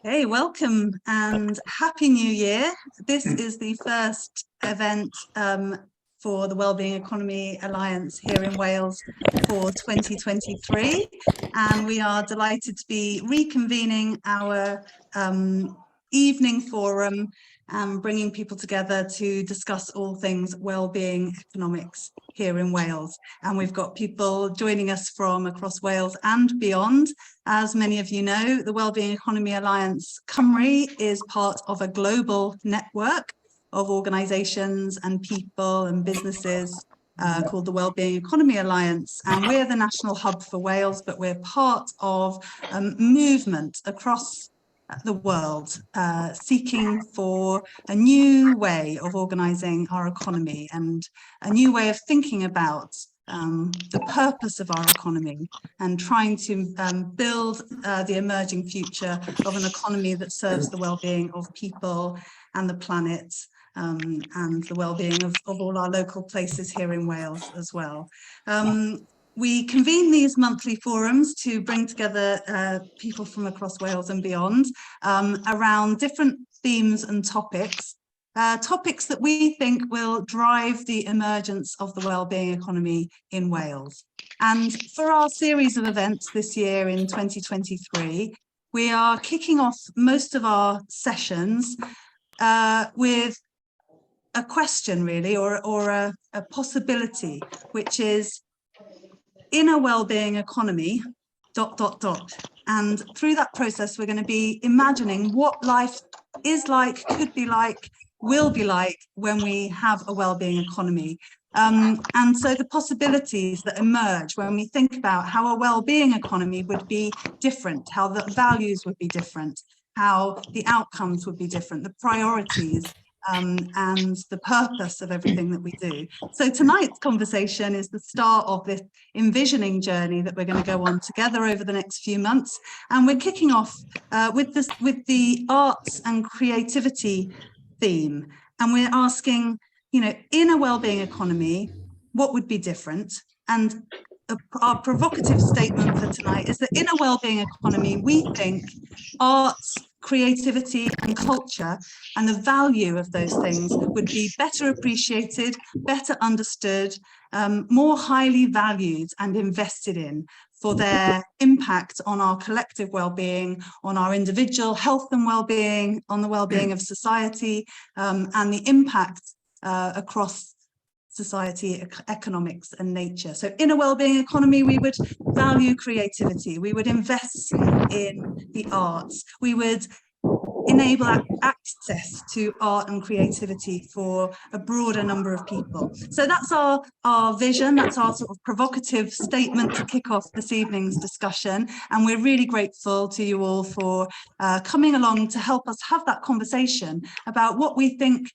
Hey, welcome and Happy New Year. This is the first event for the Wellbeing Economy Alliance here in Wales for 2023, and we are delighted to be reconvening our evening forum and bringing people together to discuss all things wellbeing economics here in Wales. And we've got people joining us from across Wales and beyond. As many of you know, the Wellbeing Economy Alliance Cymru is part of a global network of organisations and people and businesses called the Wellbeing Economy Alliance. And we're the national hub for Wales, but we're part of a movement across the world, seeking for a new way of organising our economy and a new way of thinking about the purpose of our economy, and trying to build the emerging future of an economy that serves the well-being of people and the planet, and the well-being of all our local places here in Wales as well. We convene these monthly forums to bring together people from across Wales and beyond around different themes and topics. Topics that we think will drive the emergence of the wellbeing economy in Wales. And for our series of events this year in 2023, we are kicking off most of our sessions with a question really, or a possibility, which is, in a wellbeing economy, ... And through that process, we're going to be imagining what life is like, could be like, will be like when we have a wellbeing economy. And so the possibilities that emerge when we think about how a wellbeing economy would be different, how the values would be different, how the outcomes would be different, the priorities, and the purpose of everything that we do. So tonight's conversation is the start of this envisioning journey that we're going to go on together over the next few months. And we're kicking off with the arts and creativity theme. And we're asking, in a wellbeing economy, what would be different? And our provocative statement for tonight is that in a wellbeing economy, we think arts, creativity and culture and the value of those things would be better appreciated, better understood, more highly valued and invested in for their impact on our collective well-being, on our individual health and well-being, on the well-being of society, and the impact across society, economics and nature. So in a wellbeing economy, we would value creativity, we would invest in the arts, we would enable access to art and creativity for a broader number of people. So that's our vision, that's our sort of provocative statement to kick off this evening's discussion. And we're really grateful to you all for coming along to help us have that conversation about what we think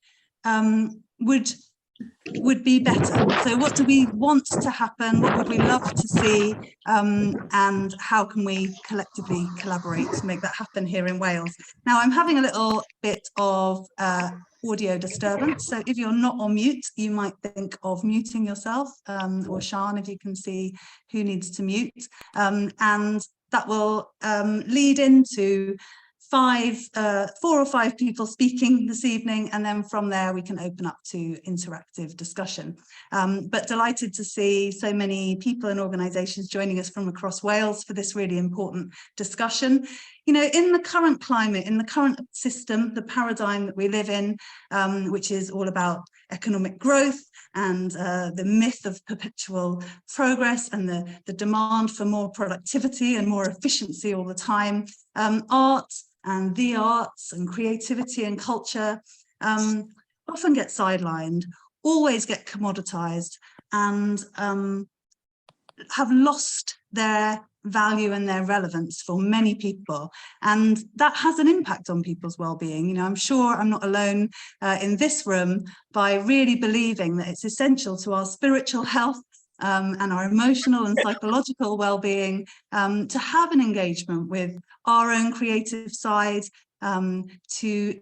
would be better. So what do we want to happen? What would we love to see? And how can we collectively collaborate to make that happen here in Wales? Now, I'm having a little bit of audio disturbance. So if you're not on mute, you might think of muting yourself, or Sian, if you can see who needs to mute. And that will lead into 4 or 5 people speaking this evening, and then from there we can open up to interactive discussion. But delighted to see so many people and organisations joining us from across Wales for this really important discussion. In the current climate, in the current system, the paradigm that we live in, which is all about economic growth and the myth of perpetual progress and the demand for more productivity and more efficiency all the time, art and the arts and creativity and culture often get sidelined, always get commoditized, and have lost their value and their relevance for many people. And that has an impact on people's well-being. I'm sure I'm not alone in this room by really believing that it's essential to our spiritual health and our emotional and psychological well-being to have an engagement with our own creative side, to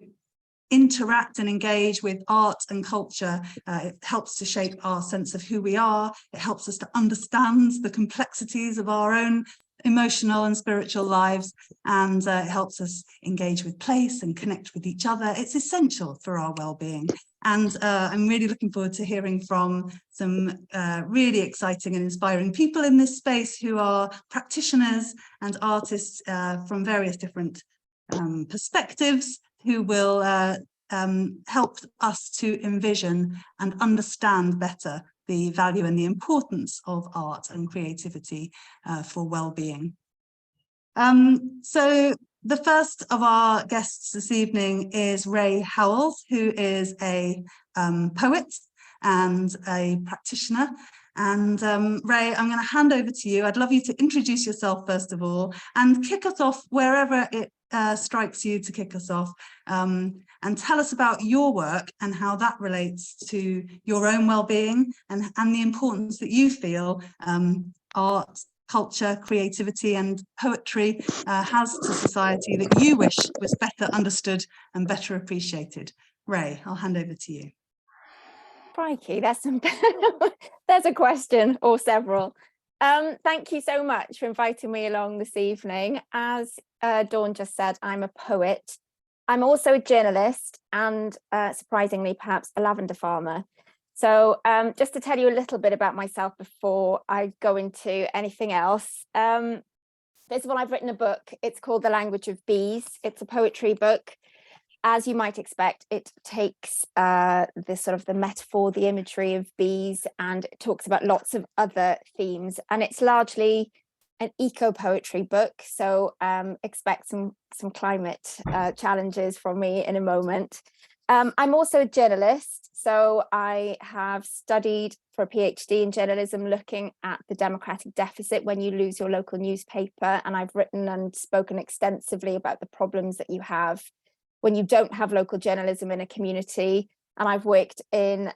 interact and engage with art and culture. It helps to shape our sense of who we are. It helps us to understand the complexities of our own emotional and spiritual lives, and it helps us engage with place and connect with each other. It's essential for our well-being. And I'm really looking forward to hearing from some really exciting and inspiring people in this space who are practitioners and artists from various different perspectives, who will help us to envision and understand better the value and the importance of art and creativity for well-being. So the first of our guests this evening is Ray Howells, who is a poet and a practitioner. And Ray, I'm going to hand over to you. I'd love you to introduce yourself first of all and kick us off wherever it strikes you to kick us off, and tell us about your work and how that relates to your own well-being and the importance that you feel art, culture, creativity and poetry has to society that you wish was better understood and better appreciated. Ray, I'll hand over to you. Crikey, there's a question or several. Thank you so much for inviting me along this evening. As Dawn just said, I'm a poet. I'm also a journalist and surprisingly, perhaps a lavender farmer. So just to tell you a little bit about myself before I go into anything else. First of all, I've written a book. It's called The Language of Bees. It's a poetry book. As you might expect, it takes the metaphor, the imagery of bees, and it talks about lots of other themes. And it's largely an eco-poetry book, so expect some climate challenges from me in a moment. I'm also a journalist, so I have studied for a PhD in journalism, looking at the democratic deficit when you lose your local newspaper, and I've written and spoken extensively about the problems that you have when you don't have local journalism in a community. And I've worked in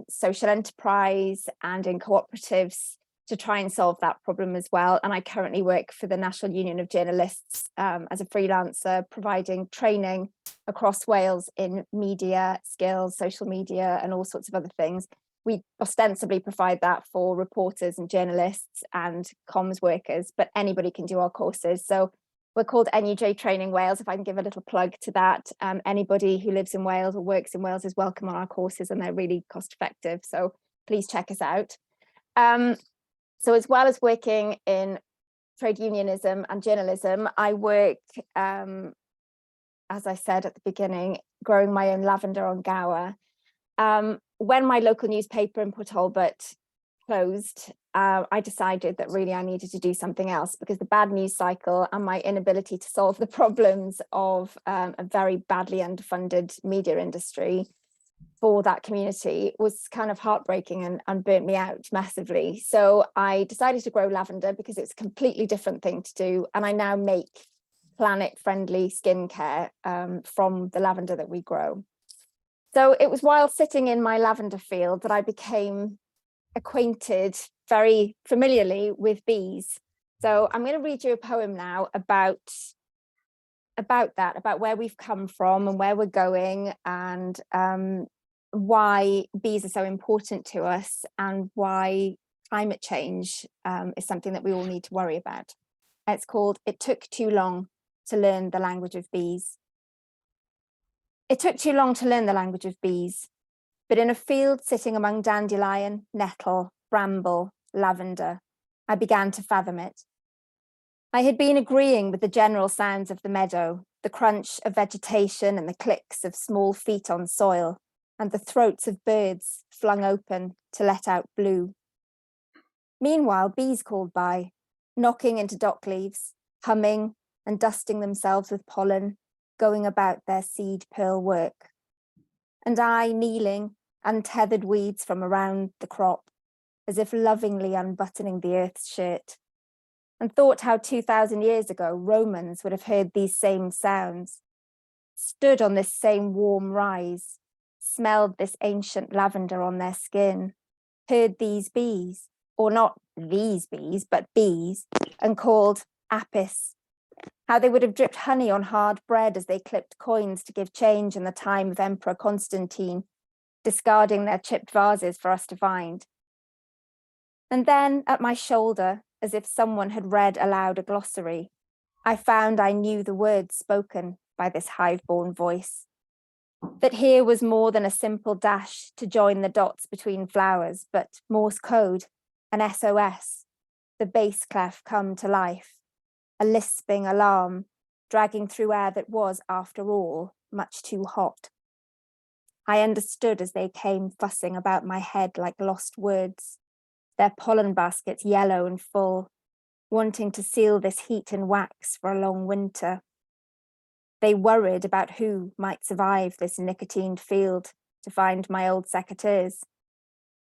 social enterprise and in cooperatives to try and solve that problem as well. And I currently work for the National Union of Journalists as a freelancer, providing training across Wales in media skills, social media, and all sorts of other things. We ostensibly provide that for reporters and journalists and comms workers, but anybody can do our courses. So we're called NUJ Training Wales, if I can give a little plug to that. Anybody who lives in Wales or works in Wales is welcome on our courses, and they're really cost effective. So please check us out. So as well as working in trade unionism and journalism, I work, as I said at the beginning, growing my own lavender on Gower. When my local newspaper in Port Talbot closed, I decided that really I needed to do something else, because the bad news cycle and my inability to solve the problems of a very badly underfunded media industry for that community was kind of heartbreaking and burnt me out massively. So I decided to grow lavender because it's a completely different thing to do. And I now make planet-friendly skincare from the lavender that we grow. So it was while sitting in my lavender field that I became acquainted very familiarly with bees. So I'm going to read you a poem now about where we've come from and where we're going, and why bees are so important to us, and why climate change is something that we all need to worry about. It's called "It Took Too Long to Learn the Language of Bees." It took too long to learn the language of bees, but in a field sitting among dandelion, nettle, bramble, lavender, I began to fathom it. I had been agreeing with the general sounds of the meadow, the crunch of vegetation and the clicks of small feet on soil, and the throats of birds flung open to let out blue. Meanwhile, bees called by, knocking into dock leaves, humming and dusting themselves with pollen, going about their seed pearl work. And I, kneeling, untethered weeds from around the crop, as if lovingly unbuttoning the earth's shirt, and thought how 2,000 years ago Romans would have heard these same sounds, stood on this same warm rise, smelled this ancient lavender on their skin, heard these bees, or not these bees, but bees, and called apis, how they would have dripped honey on hard bread as they clipped coins to give change in the time of Emperor Constantine, discarding their chipped vases for us to find. And then at my shoulder, as if someone had read aloud a glossary. I found I knew the words spoken by this hive-born voice, that here was more than a simple dash to join the dots between flowers, but Morse code, an SOS, the bass clef come to life, a lisping alarm, dragging through air that was, after all, much too hot. I understood as they came fussing about my head like lost words, their pollen baskets yellow and full, wanting to seal this heat in wax for a long winter. They worried about who might survive this nicotined field to find my old secateurs,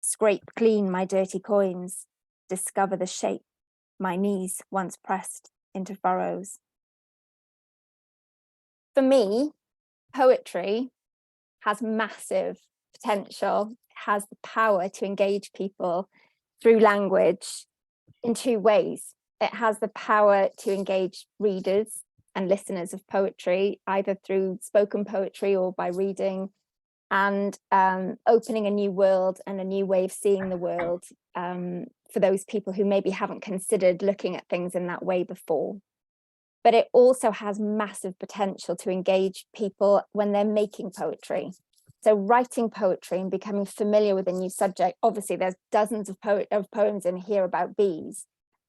scrape clean my dirty coins, discover the shape my knees once pressed into furrows. For me, poetry has massive potential, has the power to engage people through language in two ways. It has the power to engage readers and listeners of poetry, either through spoken poetry or by reading, and opening a new world and a new way of seeing the world for those people who maybe haven't considered looking at things in that way before. But it also has massive potential to engage people when they're making poetry. So writing poetry and becoming familiar with a new subject, obviously there's dozens of poems in here about bees,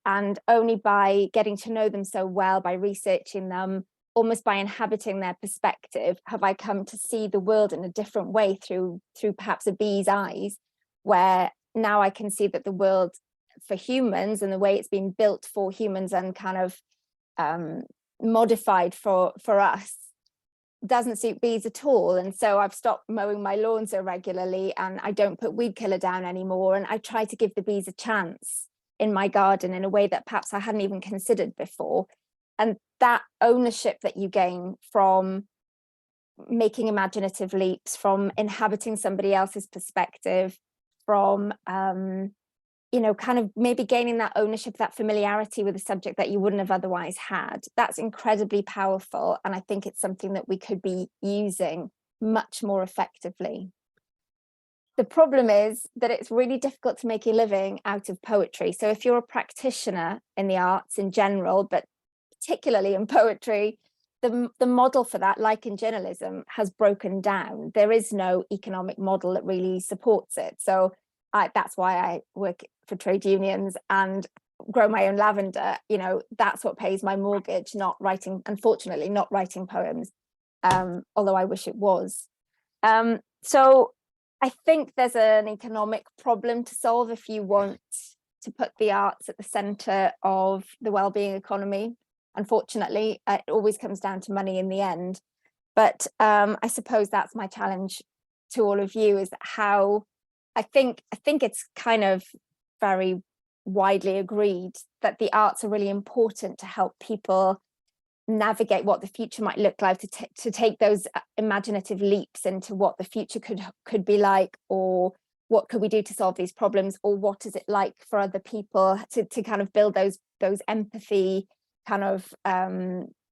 and only by getting to know them so well, by researching them, almost by inhabiting their perspective, have I come to see the world in a different way through perhaps a bee's eyes, where now I can see that the world for humans and the way it's been built for humans and kind of modified for us doesn't suit bees at all. And so I've stopped mowing my lawn so regularly, and I don't put weed killer down anymore, and I try to give the bees a chance in my garden in a way that perhaps I hadn't even considered before. And that ownership that you gain from making imaginative leaps, from inhabiting somebody else's perspective, from kind of maybe gaining that ownership, that familiarity with a subject that you wouldn't have otherwise had, that's incredibly powerful. And I think it's something that we could be using much more effectively. The problem is that it's really difficult to make a living out of poetry. So if you're a practitioner in the arts in general, but particularly in poetry, the model for that, like in journalism, has broken down. There is no economic model that really supports it. So that's why I work for trade unions and grow my own lavender. That's what pays my mortgage, not writing, unfortunately, not writing poems, although I wish it was. So I think there's an economic problem to solve if you want to put the arts at the centre of the well-being economy. Unfortunately, it always comes down to money in the end. But I suppose that's my challenge to all of you, is how I think it's kind of very widely agreed that the arts are really important to help people navigate what the future might look like, to take those imaginative leaps into what the future could be like, or what could we do to solve these problems, or what is it like for other people, to kind of build those empathy kind of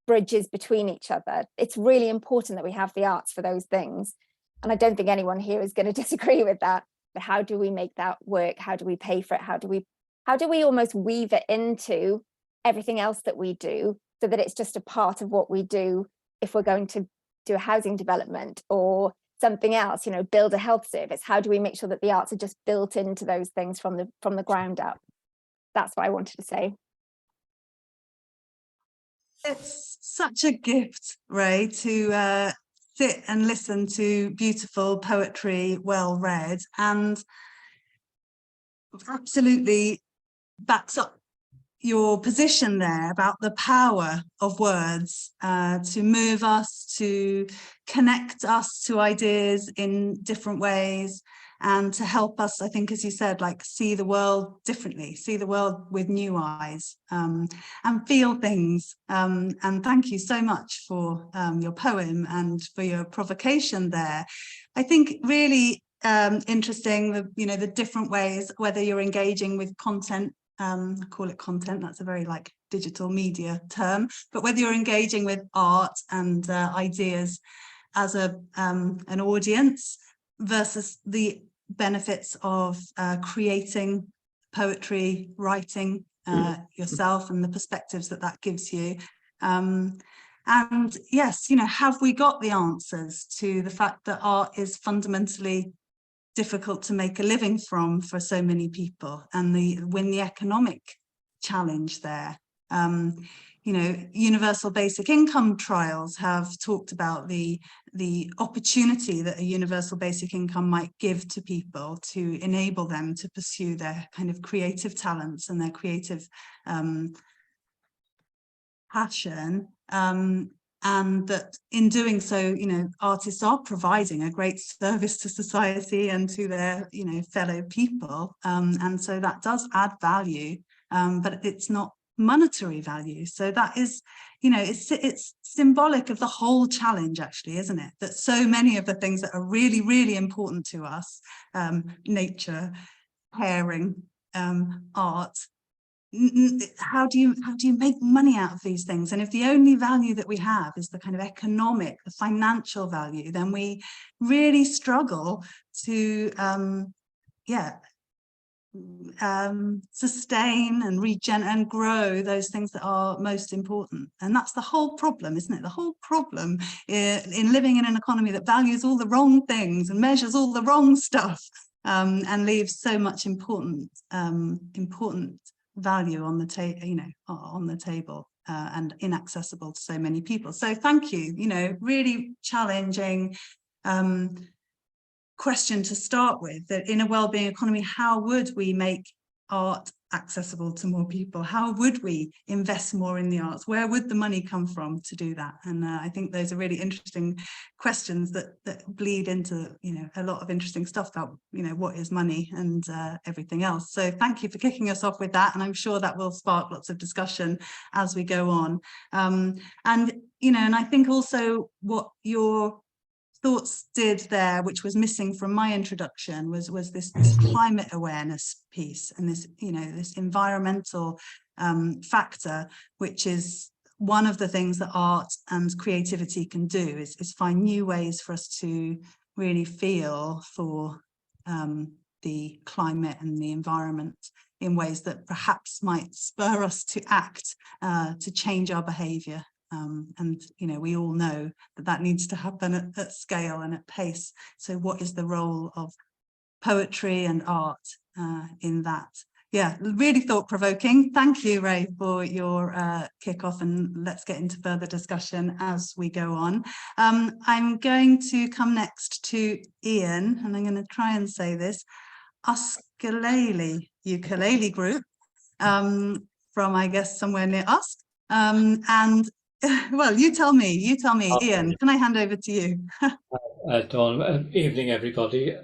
bridges between each other. It's really important that we have the arts for those things, and I don't think anyone here is going to disagree with that. But how do we make that work? How do we pay for it? How do we almost weave it into everything else that we do, so that it's just a part of what we do if we're going to do a housing development or something else, build a health service? How do we make sure that the arts are just built into those things from the ground up? That's what I wanted to say. It's such a gift, Ray, to sit and listen to beautiful poetry, well read, and absolutely backs up your position there about the power of words to move us, to connect us to ideas in different ways, and to help us, I think, as you said, like see the world differently, see the world with new eyes, and feel things. And thank you so much for your poem and for your provocation there. I think really interesting, the different ways, whether you're engaging with content, I call it content, that's a very like digital media term, but whether you're engaging with art and ideas as an audience versus the benefits of creating poetry, writing, yourself and the perspectives that that gives you. And yes, you know, have we got the answers to the fact that art is fundamentally difficult to make a living from for so many people, and the economic challenge there? You know, universal basic income trials have talked about the opportunity that a universal basic income might give to people to enable them to pursue their kind of creative talents and their creative passion, and that in doing so, you know, artists are providing a great service to society and to their, you know, fellow people, and so that does add value, but it's not monetary value. So that is, you know, it's symbolic of the whole challenge, actually, isn't it? That so many of the things that are really, really important to us, nature, caring, art, how do you make money out of these things? And if the only value that we have is the kind of economic, the financial value, then we really struggle to sustain and and grow those things that are most important. And that's the whole problem, isn't it? The whole problem in living in an economy that values all the wrong things and measures all the wrong stuff, and leaves so much important value on the table, and inaccessible to so many people. So thank you. You know, really challenging question to start with, that in a well-being economy, how would we make art accessible to more people? How would we invest more in the arts? Where would the money come from to do that? And I think those are really interesting questions that bleed into, you know, a lot of interesting stuff about, you know, what is money and everything else. So thank you for kicking us off with that, and I'm sure that will spark lots of discussion as we go on. And you know, and I think also what your thoughts did there, which was missing from my introduction, was this climate awareness piece, and this, you know, this environmental factor, which is one of the things that art and creativity can do, is find new ways for us to really feel for the climate and the environment in ways that perhaps might spur us to act, to change our behaviour. And you know, we all know that that needs to happen at scale and at pace. So what is the role of poetry and art in that? Yeah, really thought-provoking. Thank you, Ray, for your kickoff, and let's get into further discussion as we go on. I'm going to come next to Ian, and I'm going to try and say this, Ukulele Group, from, I guess, somewhere near us. And well, you tell me, Ian, can I hand over to you? Dawn, evening everybody.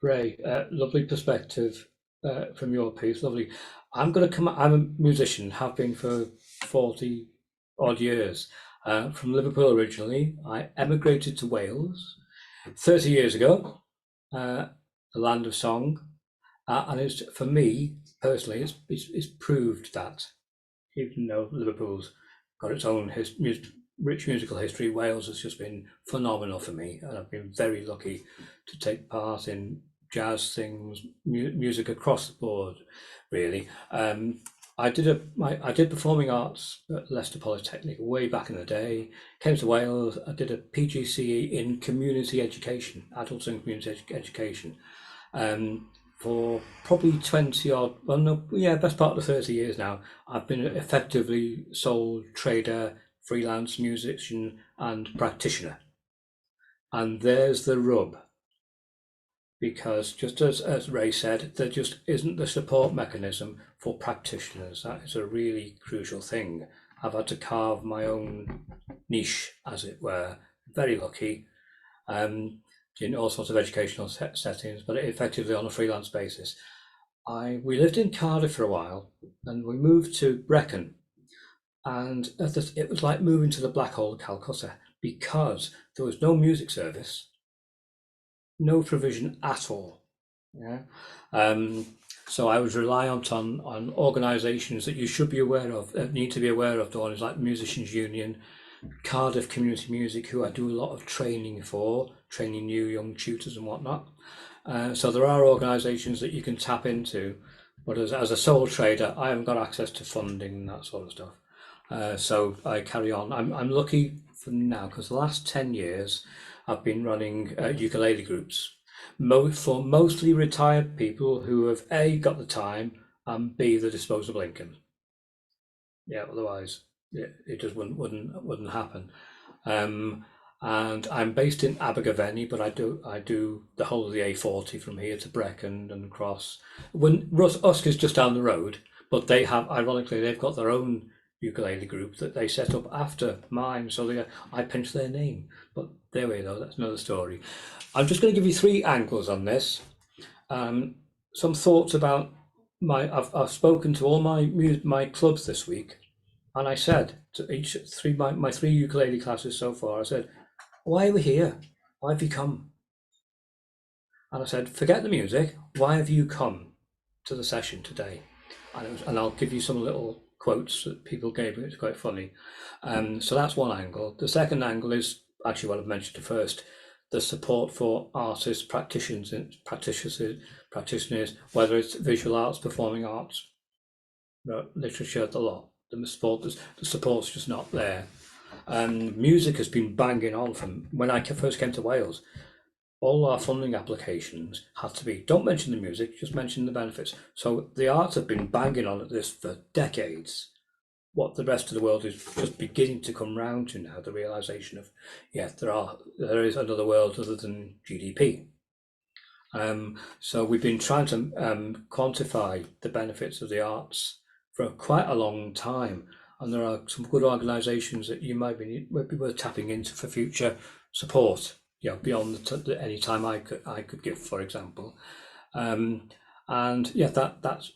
Ray, lovely perspective from your piece, lovely. I'm a musician, have been for 40 odd years, from Liverpool originally. I emigrated to Wales 30 years ago, the land of song, and it's, for me personally, it's proved that even though Liverpool's got its own rich musical history, Wales has just been phenomenal for me, and I've been very lucky to take part in jazz things, music across the board, really. I did performing arts at Leicester Polytechnic way back in the day. Came to Wales, I did a PGCE in community education, adults and community education. For probably 20 odd, well, no, yeah, best part of 30 years now, I've been effectively sole trader, freelance musician, and practitioner. And there's the rub, because just as Ray said, there just isn't the support mechanism for practitioners. That is a really crucial thing. I've had to carve my own niche, as it were. Very lucky. In all sorts of educational settings, but effectively on a freelance basis. We lived in Cardiff for a while, and we moved to Brecon, and it was like moving to the black hole of Calcutta, because there was no music service, no provision at all. Yeah. So I was reliant on organisations that you should be aware of, need to be aware of, Dawn, is like Musicians Union, Cardiff Community Music, who I do a lot of training for, training new young tutors and whatnot. So there are organisations that you can tap into But as a sole trader, I haven't got access to funding and that sort of stuff. So I carry on. I'm lucky for now because the last 10 years I've been running ukulele groups for mostly retired people who have A, got the time, and B, the disposable income. Yeah, otherwise it just wouldn't happen. And I'm based in Abergavenny, but I do the whole of the A40 from here to Brecon and across. When Usk is just down the road, but they have, ironically, they've got their own ukulele group that they set up after mine, so I pinch their name. But there we go, that's another story. I'm just going to give you 3 angles on this. Some thoughts about I've spoken to all my clubs this week, and I said to each my 3 ukulele classes so far, I said, why are we here? Why have you come? And I said, forget the music. Why have you come to the session today? And I'll give you some little quotes that people gave me. It's quite funny. So that's one angle. The second angle is actually what I've mentioned first: the support for artists, practitioners, whether it's visual arts, performing arts, literature, the lot. The support's just not there. And music has been banging on from when I first came to Wales. All our funding applications had to be, don't mention the music, just mention the benefits. So the arts have been banging on at this for decades. What the rest of the world is just beginning to come round to now, the realization of, yeah, there is another world other than GDP. So we've been trying to quantify the benefits of the arts for quite a long time. And there are some good organisations that you might be worth tapping into for future support, beyond any time I could give, for example. And yeah, that's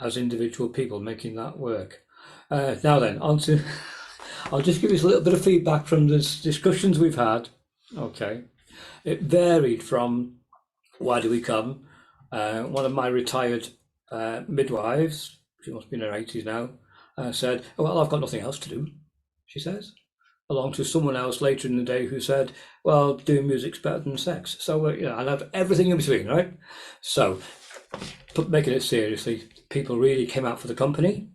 as individual people making that work. Now then, I'll just give you a little bit of feedback from the discussions we've had. Okay, it varied from why do we come? One of my retired midwives, she must be in her 80s now, said, well, I've got nothing else to do, she says, along to someone else later in the day who said, well, doing music's better than sex. So, I'll have everything in between, right? So, making it seriously, people really came out for the company,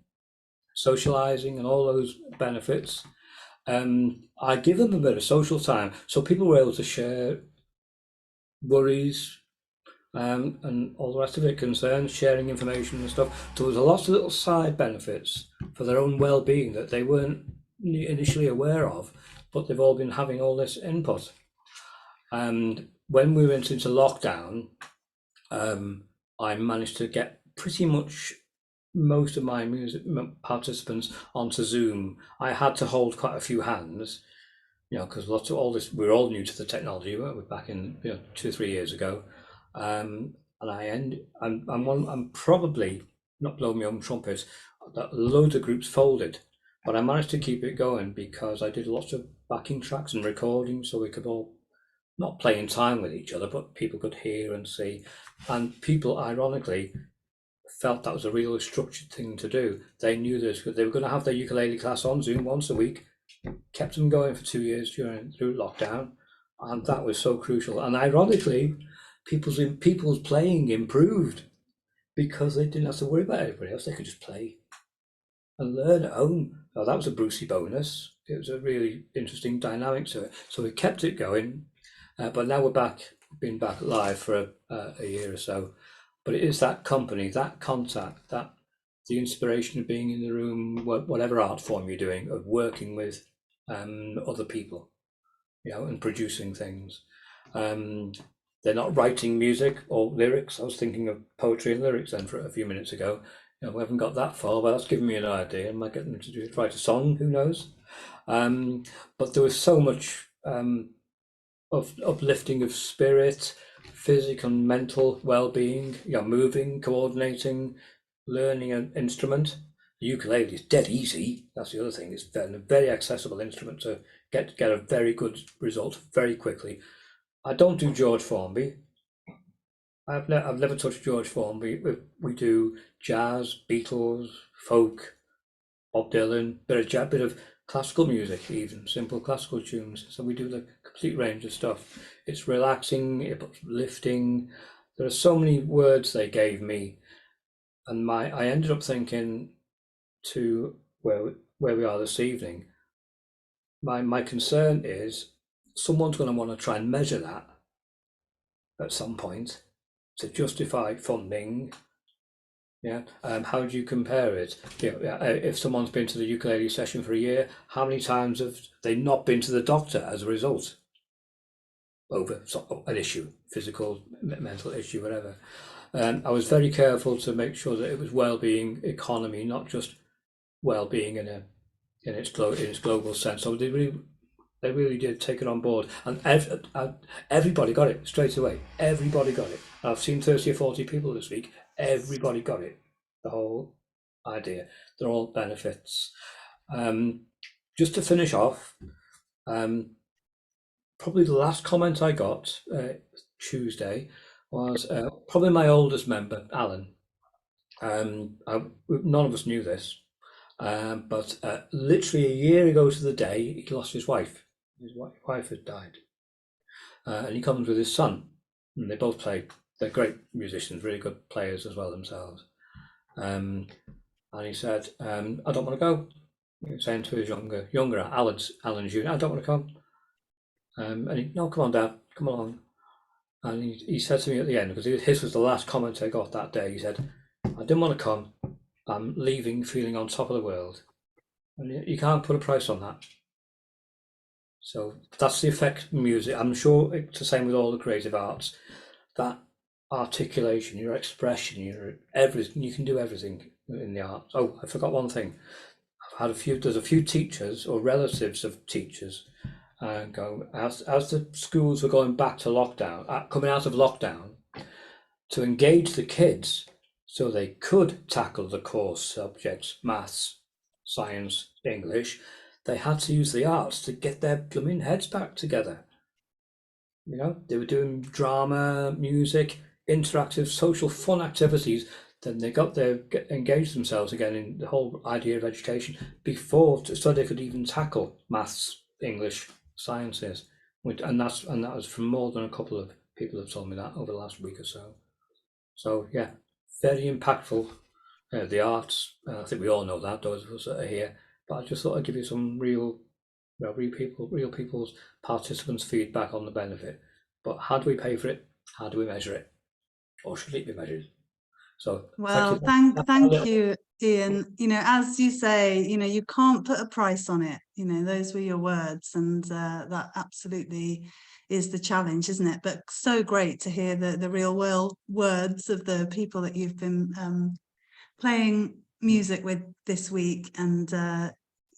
socialising and all those benefits. I give them a bit of social time, so people were able to share worries, and all the rest of it, concerns, sharing information and stuff. There was a lot of little side benefits for their own well-being that they weren't initially aware of, but they've all been having all this input. And when we went into lockdown, I managed to get pretty much most of my music participants onto Zoom. I had to hold quite a few hands, because lots of all this, we're all new to the technology, weren't we, back in 2 or 3 years ago. And I'm probably not blowing my own trumpet that loads of groups folded, but I managed to keep it going because I did lots of backing tracks and recordings, so we could all not play in time with each other, but people could hear and see. And people, ironically, felt that was a really structured thing to do. They knew this because they were going to have their ukulele class on Zoom once a week. Kept them going for 2 years through lockdown, and that was so crucial. And ironically, people's playing improved because they didn't have to worry about everybody else. They could just play and learn at home. Oh, that was a Brucey bonus. It was a really interesting dynamic to it. So we kept it going, but now been back live for a year or so. But it is that company, that contact, that the inspiration of being in the room, whatever art form you're doing, of working with other people, and producing things. They're not writing music or lyrics. I was thinking of poetry and lyrics then for a few minutes ago. We haven't got that far, but that's given me an idea. I might get them to write a song, who knows? But there was so much of uplifting of spirit, physical and mental well-being, moving, coordinating, learning an instrument. The ukulele is dead easy. That's the other thing. It's a very accessible instrument to get a very good result very quickly. I don't do George Formby. I've never touched George Formby. We do jazz, Beatles, folk, Bob Dylan, bit of classical music, even simple classical tunes. So we do the complete range of stuff. It's relaxing, it's uplifting. There are so many words they gave me and I ended up thinking to where we are this evening. My concern is someone's going to want to try and measure that at some point to justify funding. Yeah. How do you compare it? If someone's been to the ukulele session for a year, how many times have they not been to the doctor as a result over an issue, physical, mental issue, whatever? I was very careful to make sure that it was well-being economy, not just well-being in its global sense. So they really did take it on board, and everybody got it straight away. Everybody got it. I've seen 30 or 40 people this week. Everybody got it. The whole idea. They're all benefits. Just to finish off, probably the last comment I got Tuesday was probably my oldest member, Alan. None of us knew this, but literally a year ago to the day, he lost his wife. His wife had died, and he comes with his son, and they both play. They're great musicians, really good players as well themselves. And he said, "I don't want to go." He was saying to his younger Alan's junior, "I don't want to come." And he, "No, come on, Dad, come along." And he said to me at the end, because his was the last comment I got that day. He said, "I didn't want to come. I'm leaving feeling on top of the world." And you can't put a price on that. So that's the effect of music. I'm sure it's the same with all the creative arts. That articulation, your expression, your everything, you can do everything in the arts. Oh, I forgot one thing. There's a few teachers or relatives of teachers go, as the schools were going back to lockdown, coming out of lockdown, to engage the kids so they could tackle the core subjects, maths, science, English. They had to use the arts to get their blooming heads back together. You know, they were doing drama, music, interactive, social fun activities. Then they engaged themselves again in the whole idea of education so they could even tackle maths, English, sciences. And that was from more than a couple of people have told me that over the last week or so. So yeah, very impactful. The arts. I think we all know that, those of us that are here. But I just thought I'd give you some real people's participants' feedback on the benefit. But how do we pay for it? How do we measure it? Or should it be measured? So well, thank you, Ian. You know, as you say, you know, you can't put a price on it. You know, those were your words, and that absolutely is the challenge, isn't it? But so great to hear the real world words of the people that you've been playing music with this week, and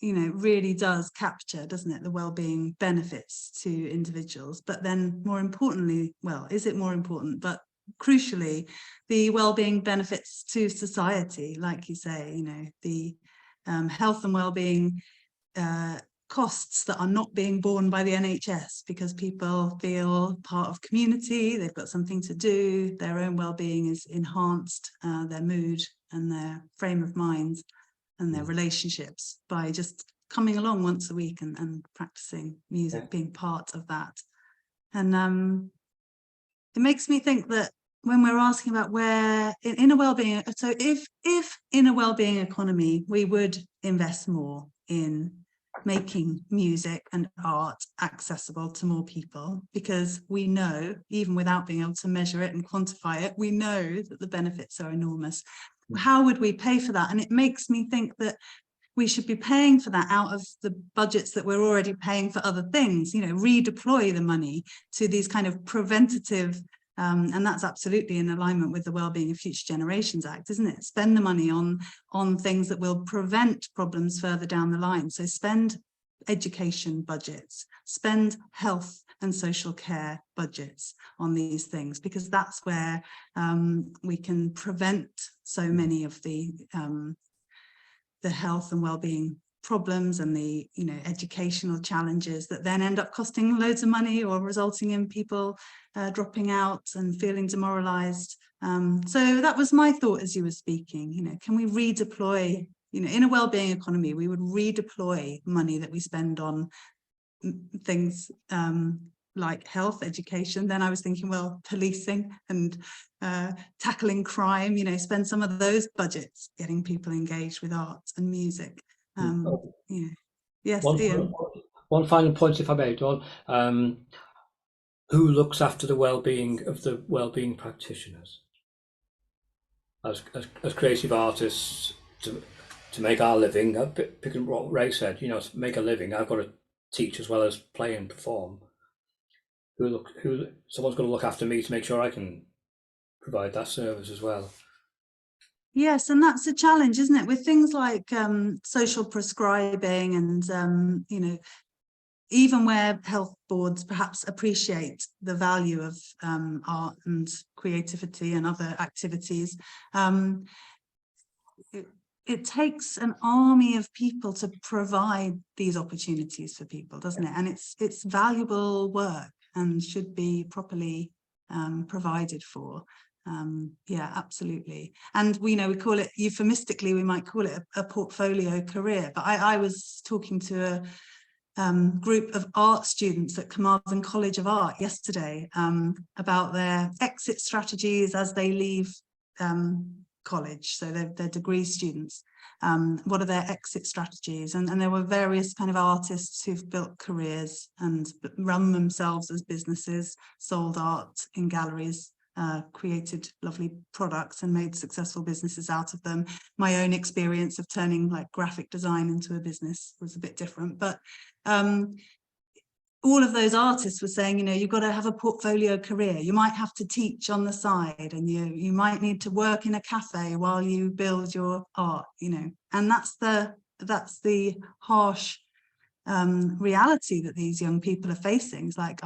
you know, really does capture, doesn't it, the well-being benefits to individuals, but then more importantly, well, is it more important, but crucially, the well-being benefits to society, like you say, you know, the health and well-being costs that are not being borne by the NHS because people feel part of community, they've got something to do, their own well-being is enhanced, their mood and their frame of mind and their relationships by just coming along once a week and practicing music, being part of that. And it makes me think that when we're asking about where in a well-being, so if in a well-being economy we would invest more in making music and art accessible to more people, because we know, even without being able to measure it and quantify it, we know that the benefits are enormous. How would we pay for that? And it makes me think that we should be paying for that out of the budgets that we're already paying for other things, you know, redeploy the money to these kind of preventative, and that's absolutely in alignment with the Wellbeing of Future Generations Act, isn't it? Spend the money on things that will prevent problems further down the line. So spend education budgets, spend health and social care budgets on these things, because that's where we can prevent so many of the health and well-being problems and the, you know, educational challenges that then end up costing loads of money or resulting in people dropping out and feeling demoralized. So that was my thought as you were speaking. You know, can we redeploy, you know, in a well-being economy, we would redeploy money that we spend on things like health education, then I was thinking, well, policing and tackling crime, you know, spend some of those budgets getting people engaged with art and music. You know. Yes, Ian. One final point, if I may, Dawn. Who looks after the well-being of the well-being practitioners? As creative artists, to make our living, picking what Ray said, you know, to make a living, I've got to teach as well as play and perform. Someone's going to look after me to make sure I can provide that service as well. Yes, and that's a challenge, isn't it? With things like social prescribing and, you know, even where health boards perhaps appreciate the value of art and creativity and other activities, it takes an army of people to provide these opportunities for people, doesn't it? And it's valuable work and should be properly provided for. Yeah, absolutely. And we know we call it, euphemistically, we might call it a portfolio career. But I was talking to a group of art students at Carmarthen College of Art yesterday about their exit strategies as they leave college. So they're degree students. What are their exit strategies? And there were various kind of artists who've built careers and run themselves as businesses, sold art in galleries, created lovely products and made successful businesses out of them. My own experience of turning like graphic design into a business was a bit different, but all of those artists were saying, you know, you've got to have a portfolio career. You might have to teach on the side, and you might need to work in a cafe while you build your art, you know, and that's the harsh reality that these young people are facing. It's like,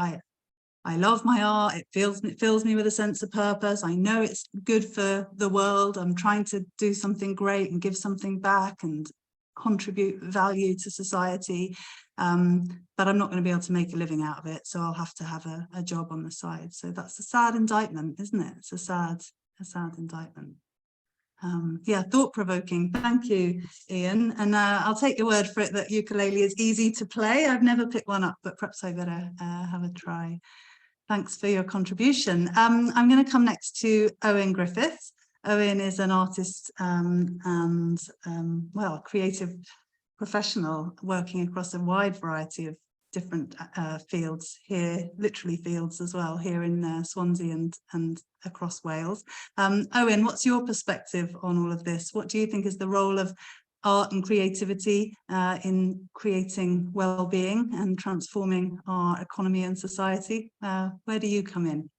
I love my art. It fills me with a sense of purpose. I know it's good for the world. I'm trying to do something great and give something back and contribute value to society. But I'm not going to be able to make a living out of it. So I'll have to have a job on the side. So that's a sad indictment, isn't it? It's a sad indictment. Yeah, thought-provoking. Thank you, Ian. And I'll take your word for it that ukulele is easy to play. I've never picked one up, but perhaps I better have a try. Thanks for your contribution. I'm going to come next to Owen Griffiths. Owen is an artist and well, creative professional working across a wide variety of different fields here, literally fields as well, here in Swansea and across Wales. Owen, what's your perspective on all of this? What do you think is the role of art and creativity in creating well-being and transforming our economy and society? Where do you come in?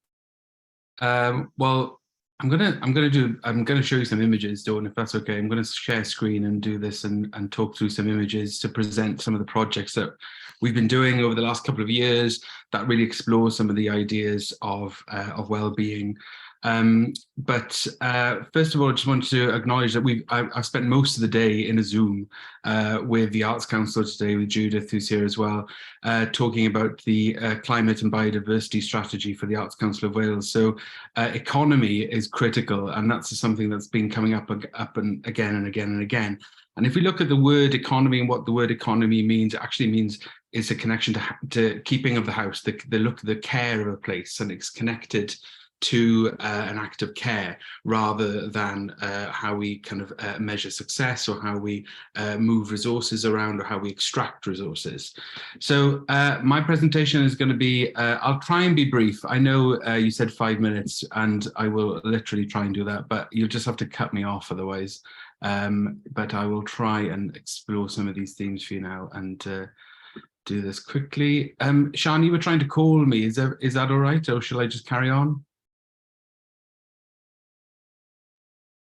Well, I'm gonna show you some images, Dawn, if that's okay. I'm gonna share screen and do this and talk through some images to present some of the projects that we've been doing over the last couple of years that really explore some of the ideas of well-being. But first of all, I just want to acknowledge that I've spent most of the day in a Zoom with the Arts Council today, with Judith, who's here as well, talking about the climate and biodiversity strategy for the Arts Council of Wales. So economy is critical, and that's something that's been coming up and again and again and again. And if we look at the word economy and what the word economy means, it actually means it's a connection to keeping of the house, the care of a place, and it's connected to an act of care rather than how we kind of measure success or how we move resources around or how we extract resources. So my presentation is going to be, I'll try and be brief. I know you said 5 minutes, and I will literally try and do that, but you'll just have to cut me off otherwise. But I will try and explore some of these themes for you now and do this quickly. Sian, you were trying to call me. Is that all right, or shall I just carry on?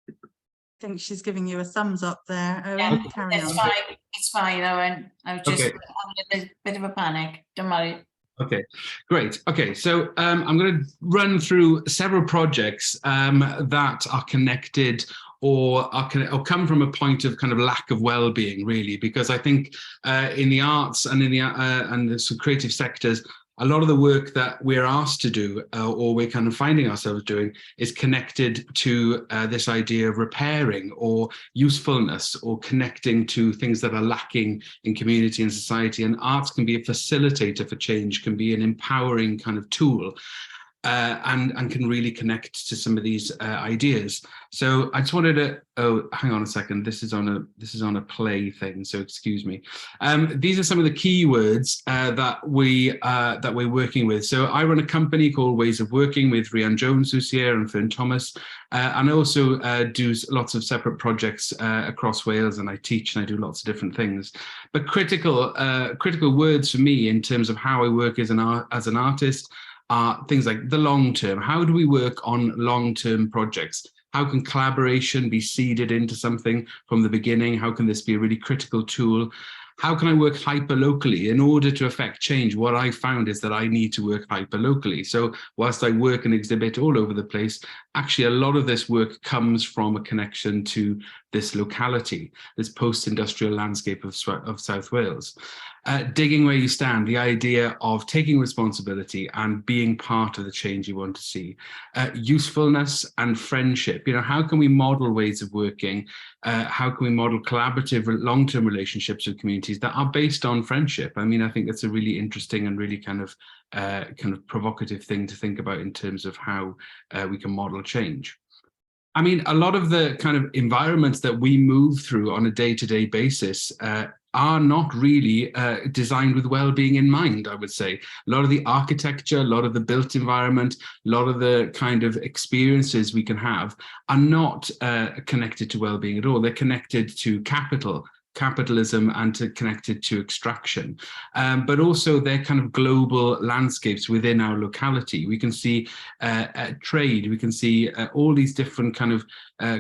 I think she's giving you a thumbs up there, Owen. Yeah, Carry on. fine. It's fine, Owen. I was just Okay. having a bit of a panic. Don't worry. Okay, great. Okay, so I'm going to run through several projects that are connected or come from a point of kind of lack of well-being, really, because I think in the arts and in the creative sectors, a lot of the work that we're asked to do, or we're kind of finding ourselves doing, is connected to this idea of repairing or usefulness, or connecting to things that are lacking in community and society. And arts can be a facilitator for change, can be an empowering kind of tool. And can really connect to some of these ideas. So I just wanted to, oh, hang on a second. This is on a play thing, so excuse me. These are some of the keywords that we're working with. So I run a company called Ways of Working with Rhian Jones, who's here, and Fern Thomas. And I also do lots of separate projects across Wales, and I teach and I do lots of different things. But critical words for me in terms of how I work as an artist are things like the long term. How do we work on long-term projects? How can collaboration be seeded into something from the beginning? How can this be a really critical tool? How can I work hyper-locally? In order to affect change, what I found is that I need to work hyper-locally. So whilst I work and exhibit all over the place, actually a lot of this work comes from a connection to this locality, this post-industrial landscape of South Wales. Digging where you stand, the idea of taking responsibility and being part of the change you want to see. Usefulness and friendship. You know, how can we model ways of working? How can we model collaborative, long-term relationships with communities that are based on friendship? I mean, I think that's a really interesting and really kind of provocative thing to think about in terms of how we can model change. I mean, a lot of the kind of environments that we move through on a day-to-day basis are not really designed with well-being in mind, I would say. A lot of the architecture, a lot of the built environment, a lot of the kind of experiences we can have are not connected to well-being at all. They're connected to capitalism and connected to extraction, but also they're kind of global landscapes within our locality. We can see trade, we can see all these different kind of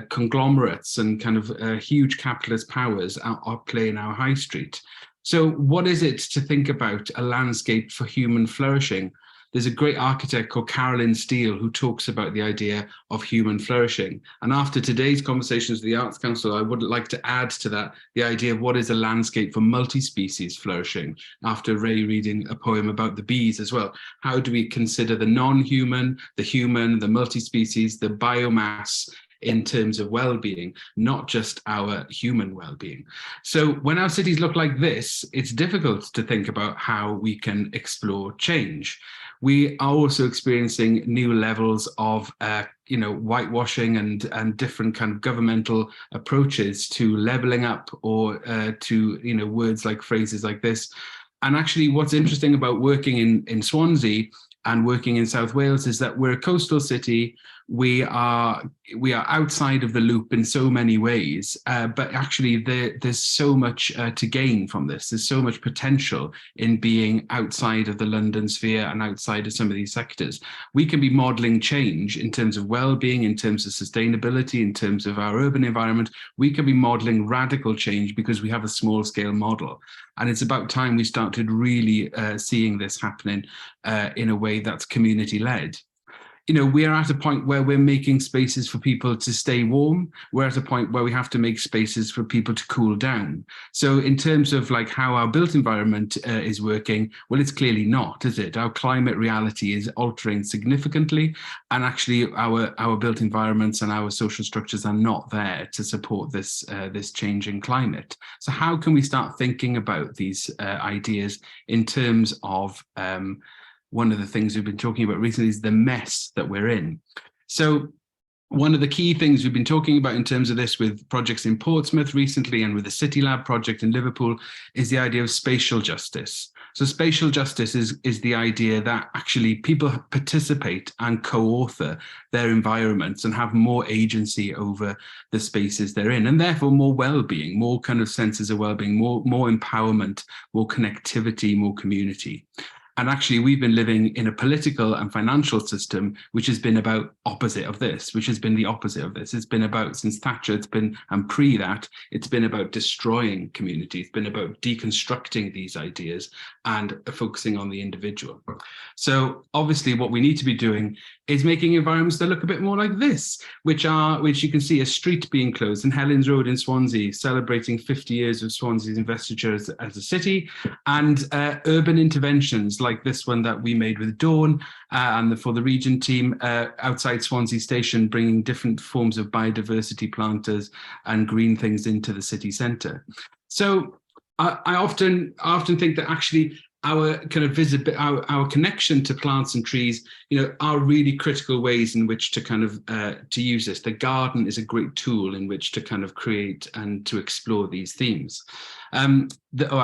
conglomerates and kind of huge capitalist powers are playing our high street. So what is it to think about a landscape for human flourishing? There's a great architect called Carolyn Steele who talks about the idea of human flourishing. And after today's conversations with the Arts Council, I would like to add to that the idea of what is a landscape for multi-species flourishing, after Ray reading a poem about the bees as well. How do we consider the non-human, the human, the multi-species, the biomass in terms of well-being, not just our human well-being? So when our cities look like this, it's difficult to think about how we can explore change. We are also experiencing new levels of whitewashing and different kind of governmental approaches to levelling up, or to words like phrases like this. And actually what's interesting about working in Swansea and working in South Wales is that we're a coastal city. We are outside of the loop in so many ways, but actually there's so much to gain from this. There's so much potential in being outside of the London sphere and outside of some of these sectors. We can be modelling change in terms of well-being, in terms of sustainability, in terms of our urban environment. We can be modelling radical change because we have a small-scale model. And it's about time we started really seeing this happening in a way that's community-led. We are at a point where we're making spaces for people to stay warm. We're at a point where we have to make spaces for people to cool down. So in terms of like how our built environment is working, well, it's clearly not, is it? Our climate reality is altering significantly, and actually our built environments and our social structures are not there to support this changing climate. So how can we start thinking about these ideas in terms of one of the things we've been talking about recently is the mess that we're in. So one of the key things we've been talking about in terms of this with projects in Portsmouth recently and with the City Lab project in Liverpool is the idea of spatial justice. So spatial justice is the idea that actually people participate and co-author their environments and have more agency over the spaces they're in, and therefore more well-being, more kind of senses of well-being, more empowerment, more connectivity, more community. And actually, we've been living in a political and financial system which has been about opposite of this, which has been the opposite of this. It's been about, since Thatcher, and pre that, it's been about destroying community. It's been about deconstructing these ideas and focusing on the individual. So obviously what we need to be doing is making environments that look a bit more like this, which you can see a street being closed in Helens Road in Swansea, celebrating 50 years of Swansea's investiture as a city, and urban interventions like this one that we made with Dawn and for the region team outside Swansea Station, bringing different forms of biodiversity planters and green things into the city centre. So I often think that actually our kind of our connection to plants and trees, are really critical ways in which to kind of to use this. The garden is a great tool in which to kind of create and to explore these themes. I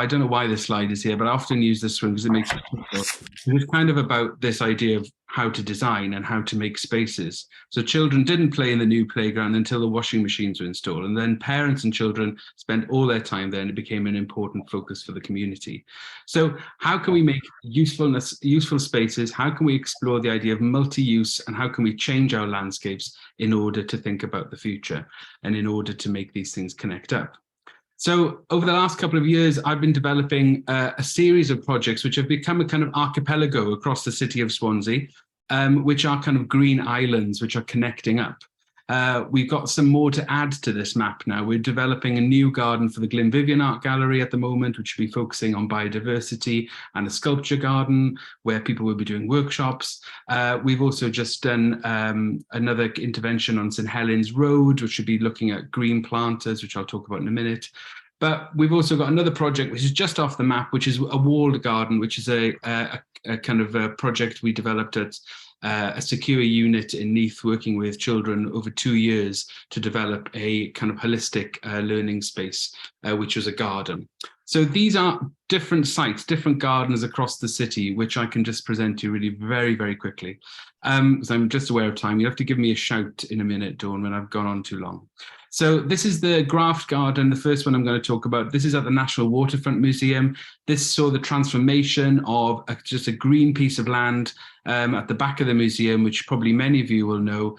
don't know why this slide is here, but I often use this one because it makes it simple. It's kind of about this idea of how to design and how to make spaces. So children didn't play in the new playground until the washing machines were installed, and then parents and children spent all their time there, and it became an important focus for the community. So how can we make useful spaces? How can we explore the idea of multi-use, and how can we change our landscapes in order to think about the future and in order to make these things connect up? So over the last couple of years, I've been developing a series of projects which have become a kind of archipelago across the city of Swansea, which are kind of green islands which are connecting up. We've got some more to add to this map now. We're developing a new garden for the Glyn Art Gallery at the moment, which will be focusing on biodiversity, and a sculpture garden where people will be doing workshops. We've also just done another intervention on St Helens Road, which should be looking at green planters, which I'll talk about in a minute. But we've also got another project which is just off the map, which is a walled garden, which is a kind of a project we developed at a secure unit in Neath, working with children over 2 years to develop a kind of holistic learning space, which was a garden. So these are different sites, different gardens across the city, which I can just present to you really very, very quickly. Because I'm just aware of time. You have to give me a shout in a minute, Dawn, when I've gone on too long. So this is the Graft Garden, the first one I'm going to talk about. This is at the National Waterfront Museum. This saw the transformation of just a green piece of land at the back of the museum, which probably many of you will know,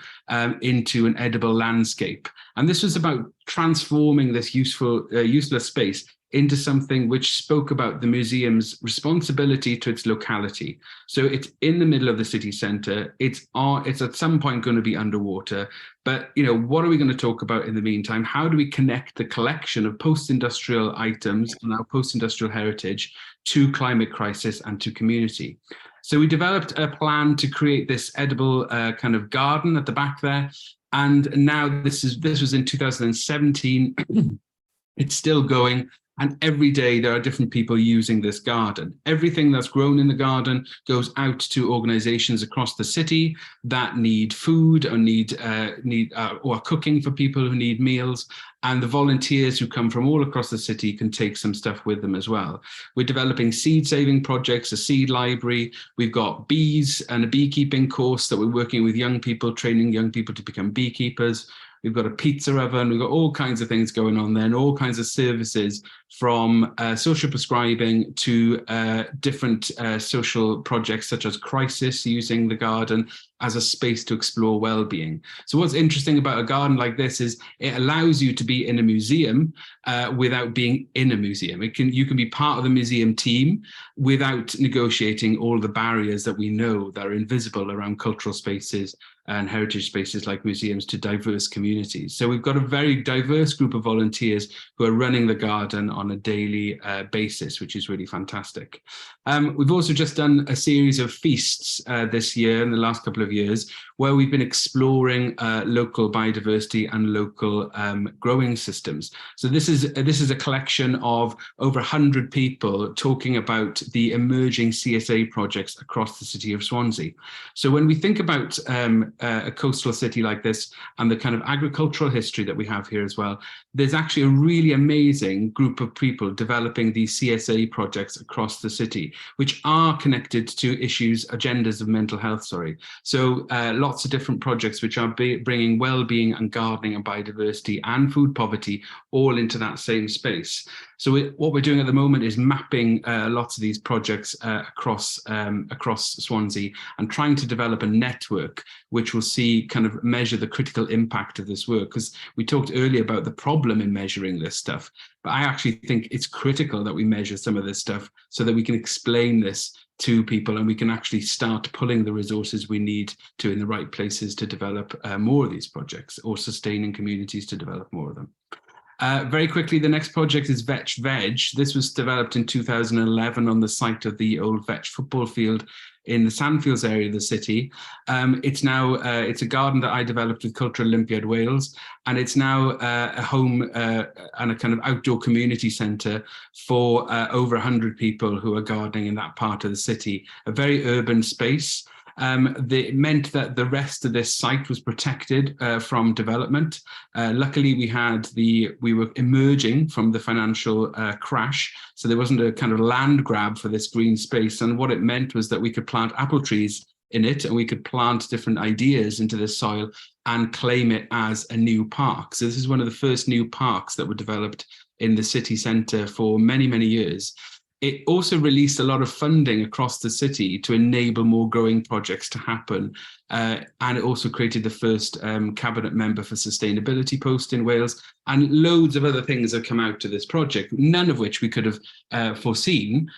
into an edible landscape. And this was about transforming this useless space into something which spoke about the museum's responsibility to its locality. So it's in the middle of the city centre. It's at some point going to be underwater. But, what are we going to talk about in the meantime? How do we connect the collection of post-industrial items and our post-industrial heritage to climate crisis and to community? So we developed a plan to create this edible kind of garden at the back there. And now this was in 2017. It's still going. And every day there are different people using this garden. Everything that's grown in the garden goes out to organizations across the city that need food or or are cooking for people who need meals. And the volunteers who come from all across the city can take some stuff with them as well. We're developing seed saving projects, a seed library. We've got bees and a beekeeping course that we're working with young people, training young people to become beekeepers. We've got a pizza oven. We've got all kinds of things going on there, and all kinds of services, from social prescribing to different social projects such as crisis, using the garden as a space to explore well-being. So what's interesting about a garden like this is it allows you to be in a museum without being in a museum. You can be part of the museum team without negotiating all the barriers that we know that are invisible around cultural spaces and heritage spaces like museums to diverse communities. So we've got a very diverse group of volunteers who are running the garden on a daily basis, which is really fantastic. We've also just done a series of feasts this year, in the last couple of years, where we've been exploring local biodiversity and local growing systems. So this is a collection of over 100 people talking about the emerging CSA projects across the city of Swansea. So when we think about a coastal city like this and the kind of agricultural history that we have here as well, there's actually a really amazing group of people developing these CSA projects across the city, which are connected to agendas of mental health, So lots of different projects which are bringing well-being and gardening and biodiversity and food poverty all into that same space. So what we're doing at the moment is mapping lots of these projects across Swansea and trying to develop a network which will see kind of measure the critical impact of this work. Because we talked earlier about the problem in measuring this stuff, but I actually think it's critical that we measure some of this stuff so that we can explain this to people and we can actually start pulling the resources we need to in the right places to develop more of these projects, or sustaining communities to develop more of them. Very quickly, the next project is Vetch Veg. This was developed in 2011 on the site of the old Vetch football field in the Sandfields area of the city. It's now, it's a garden that I developed with Cultural Olympiad Wales, and it's now a home and a kind of outdoor community centre for over 100 people who are gardening in that part of the city, a very urban space. It meant that the rest of this site was protected from development. Luckily, we were emerging from the financial crash, so there wasn't a kind of land grab for this green space. And what it meant was that we could plant apple trees in it, and we could plant different ideas into this soil and claim it as a new park. So this is one of the first new parks that were developed in the city centre for many, many years. It also released a lot of funding across the city to enable more growing projects to happen. And it also created the first cabinet member for sustainability post in Wales, and loads of other things have come out to this project, none of which we could have foreseen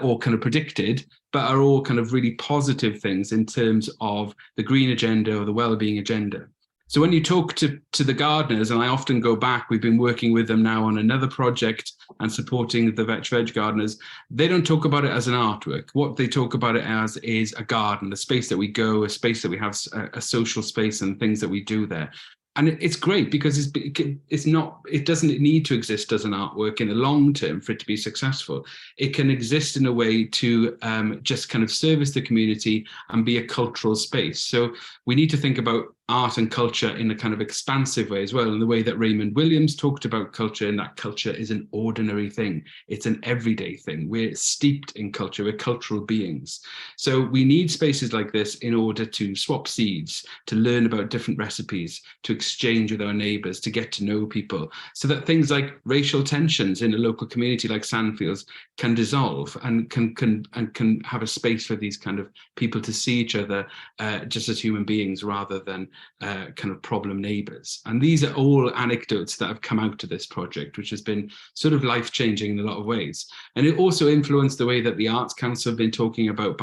or kind of predicted, but are all kind of really positive things in terms of the green agenda or the wellbeing agenda. So when you talk to the gardeners, and I often go back, we've been working with them now on another project and supporting the Vetch Veg gardeners, they don't talk about it as an artwork. What they talk about it as is a garden, a space that we go, a space that we have, a social space and things that we do there. And it's great because it doesn't need to exist as an artwork in the long term for it to be successful. It can exist in a way to just kind of service the community and be a cultural space. So we need to think about art and culture in a kind of expansive way as well, in the way that Raymond Williams talked about culture, and that culture is an ordinary thing. It's an everyday thing. We're steeped in culture. We're cultural beings. So we need spaces like this in order to swap seeds, to learn about different recipes, to exchange with our neighbours, to get to know people, so that things like racial tensions in a local community like Sandfields can dissolve and can have a space for these kind of people to see each other just as human beings rather than kind of problem neighbours. And these are all anecdotes that have come out of this project, which has been sort of life-changing in a lot of ways. And it also influenced the way that the Arts Council have been talking about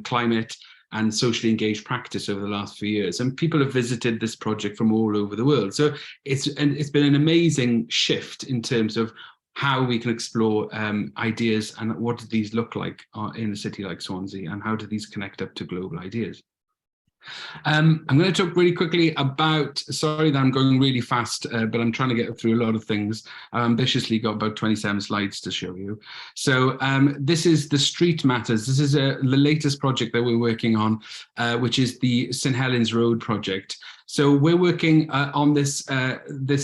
climate and socially engaged practice over the last few years. And people have visited this project from all over the world. So it's been an amazing shift in terms of how we can explore ideas and what do these look like in a city like Swansea, and how do these connect up to global ideas. I'm going to talk really quickly about, sorry that I'm going really fast, but I'm trying to get through a lot of things. I ambitiously got about 27 slides to show you. So this is the Street Matters. This is the latest project that we're working on, which is the St Helens Road project. So we're working on this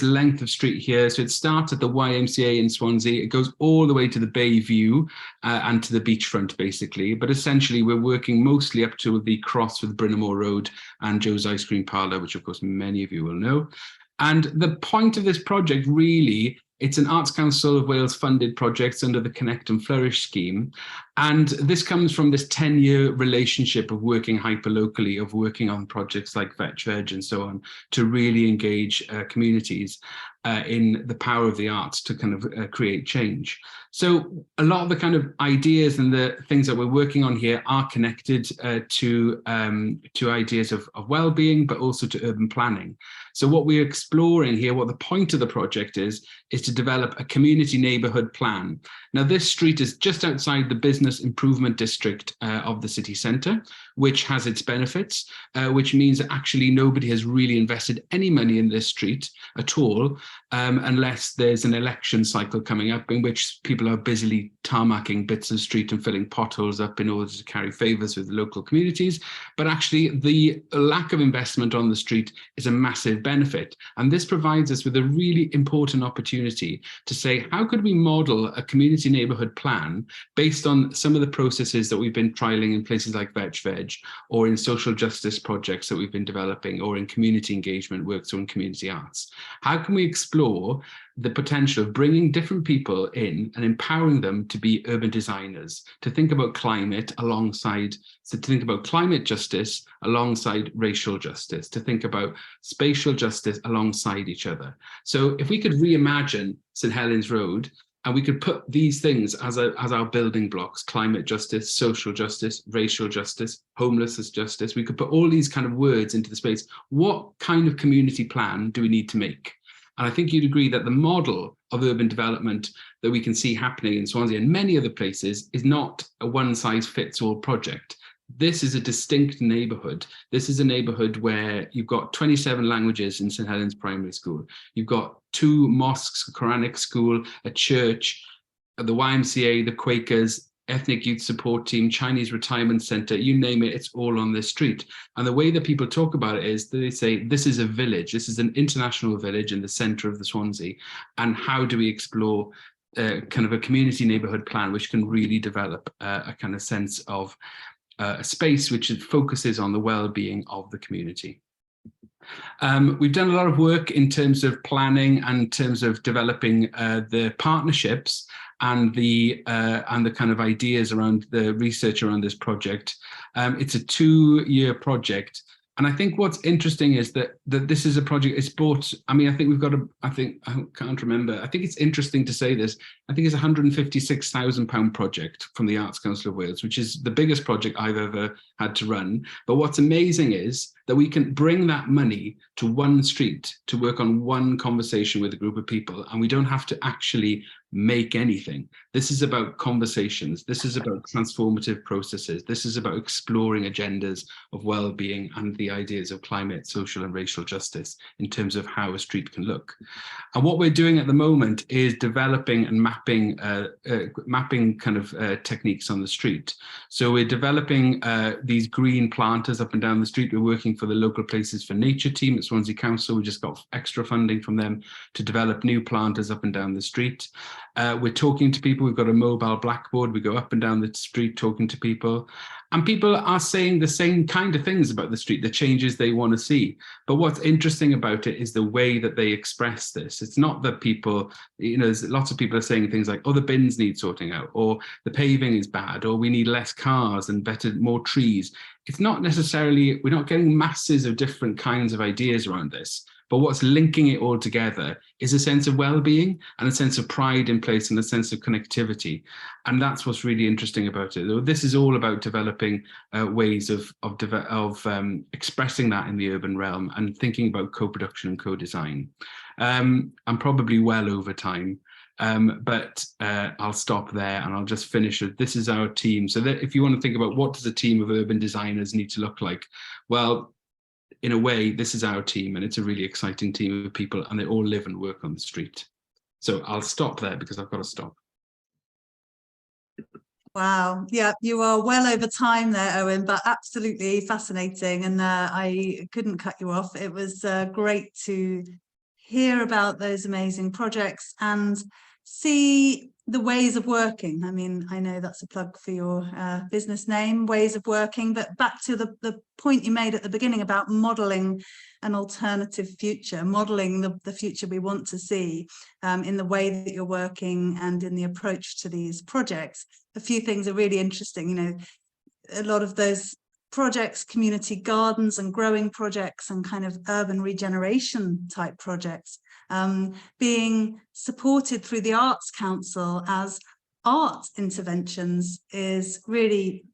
length of street here. So it starts at the YMCA in Swansea. It goes all the way to the Bay View and to the beachfront, basically. But essentially, we're working mostly up to the cross with Brynamore Road and Joe's Ice Cream Parlour, which, of course, many of you will know. And the point of this project, really, it's an Arts Council of Wales funded project under the Connect and Flourish scheme. And this comes from this 10-year relationship of working hyperlocally, of working on projects like Vetch Veg and so on, to really engage communities in the power of the arts to kind of create change. So a lot of the kind of ideas and the things that we're working on here are connected to ideas of well-being, but also to urban planning. So what we're exploring here, what the point of the project is to develop a community neighbourhood plan. Now, this street is just outside the business improvement district of the city centre, which has its benefits, which means that actually nobody has really invested any money in this street at all, unless there's an election cycle coming up in which people are busily tarmacking bits of street and filling potholes up in order to carry favours with the local communities. But actually, the lack of investment on the street is a massive benefit. And this provides us with a really important opportunity to say, how could we model a community neighbourhood plan based on some of the processes that we've been trialling in places like Vetch Veg, research, or in social justice projects that we've been developing, or in community engagement works, or in community arts? How can we explore the potential of bringing different people in and empowering them to be urban designers, to think about climate alongside, so to think about climate justice alongside racial justice, to think about spatial justice alongside each other? So if we could reimagine St Helens Road, and we could put these things as our building blocks: climate justice, social justice, racial justice, homelessness justice. We could put all these kind of words into the space. What kind of community plan do we need to make? And I think you'd agree that the model of urban development that we can see happening in Swansea and many other places is not a one-size-fits-all project. This is a distinct neighbourhood. This is a neighbourhood where you've got 27 languages in St Helens Primary School. You've got 2 mosques, a Quranic school, a church, the YMCA, the Quakers, Ethnic Youth Support Team, Chinese Retirement Centre, you name it, it's all on this street. And the way that people talk about it is that they say, this is a village, this is an international village in the centre of the Swansea. And how do we explore kind of a community neighbourhood plan which can really develop a kind of sense of a space which focuses on the well-being of the community. We've done a lot of work in terms of planning and in terms of developing the partnerships and the kind of ideas around the research around this project. It's a 2-year project. And I think what's interesting is that this is a project, it's bought, I mean, I think we've got I can't remember, I think it's interesting to say this, I think it's a £156,000 project from the Arts Council of Wales, which is the biggest project I've ever had to run. But what's amazing is that we can bring that money to one street to work on one conversation with a group of people, and we don't have to actually make anything. This is about conversations. This is about transformative processes. This is about exploring agendas of well-being and the ideas of climate, social and racial justice in terms of how a street can look. And what we're doing at the moment is developing and mapping kind of techniques on the street. So we're developing these green planters up and down the street. We're working for the Local Places for Nature team at Swansea Council. We just got extra funding from them to develop new planters up and down the street. We're talking to people. We've got a mobile blackboard. We go up and down the street talking to people, and people are saying the same kind of things about the street, the changes they want to see. But what's interesting about it is the way that they express this. It's not that people, you know, there's lots of people are saying things like, oh, the bins need sorting out, or the paving is bad, or we need less cars and more trees. It's not necessarily, we're not getting masses of different kinds of ideas around this. But what's linking it all together is a sense of well-being and a sense of pride in place and a sense of connectivity. And that's what's really interesting about it. This is all about developing ways of expressing that in the urban realm and thinking about co-production and co-design. I'm probably well over time, but I'll stop there and I'll just finish with, this is our team. So that if you want to think about what does a team of urban designers need to look like, well, in a way, this is our team, and it's a really exciting team of people, and they all live and work on the street. So I'll stop there because I've got to stop. Wow. Yeah, you are well over time there, Owen, but absolutely fascinating. And I couldn't cut you off. It was great to hear about those amazing projects and see the ways of working. I mean, I know that's a plug for your business name, Ways of Working, but back to the point you made at the beginning about modelling an alternative future, modelling the future we want to see in the way that you're working and in the approach to these projects. A few things are really interesting. You know, a lot of those projects, community gardens and growing projects and kind of urban regeneration type projects, being supported through the Arts Council as art interventions is really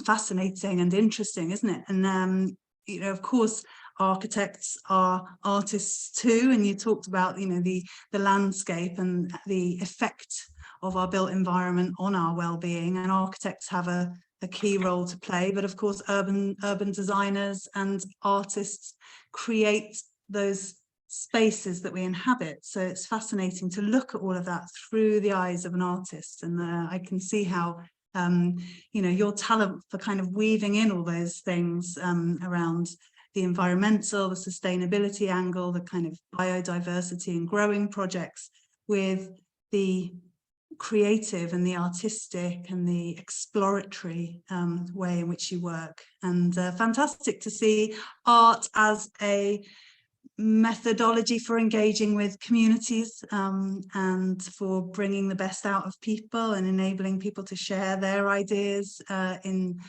fascinating and interesting, isn't it? And you know, of course, architects are artists too, and you talked about, you know, the landscape and the effect of our built environment on our well-being, and architects have a key role to play. But of course, urban designers and artists create those spaces that we inhabit. So it's fascinating to look at all of that through the eyes of an artist. And I can see how, you know, your talent for kind of weaving in all those things around the environmental, the sustainability angle, the kind of biodiversity and growing projects with the creative and the artistic and the exploratory way in which you work, and fantastic to see art as a methodology for engaging with communities and for bringing the best out of people and enabling people to share their ideas in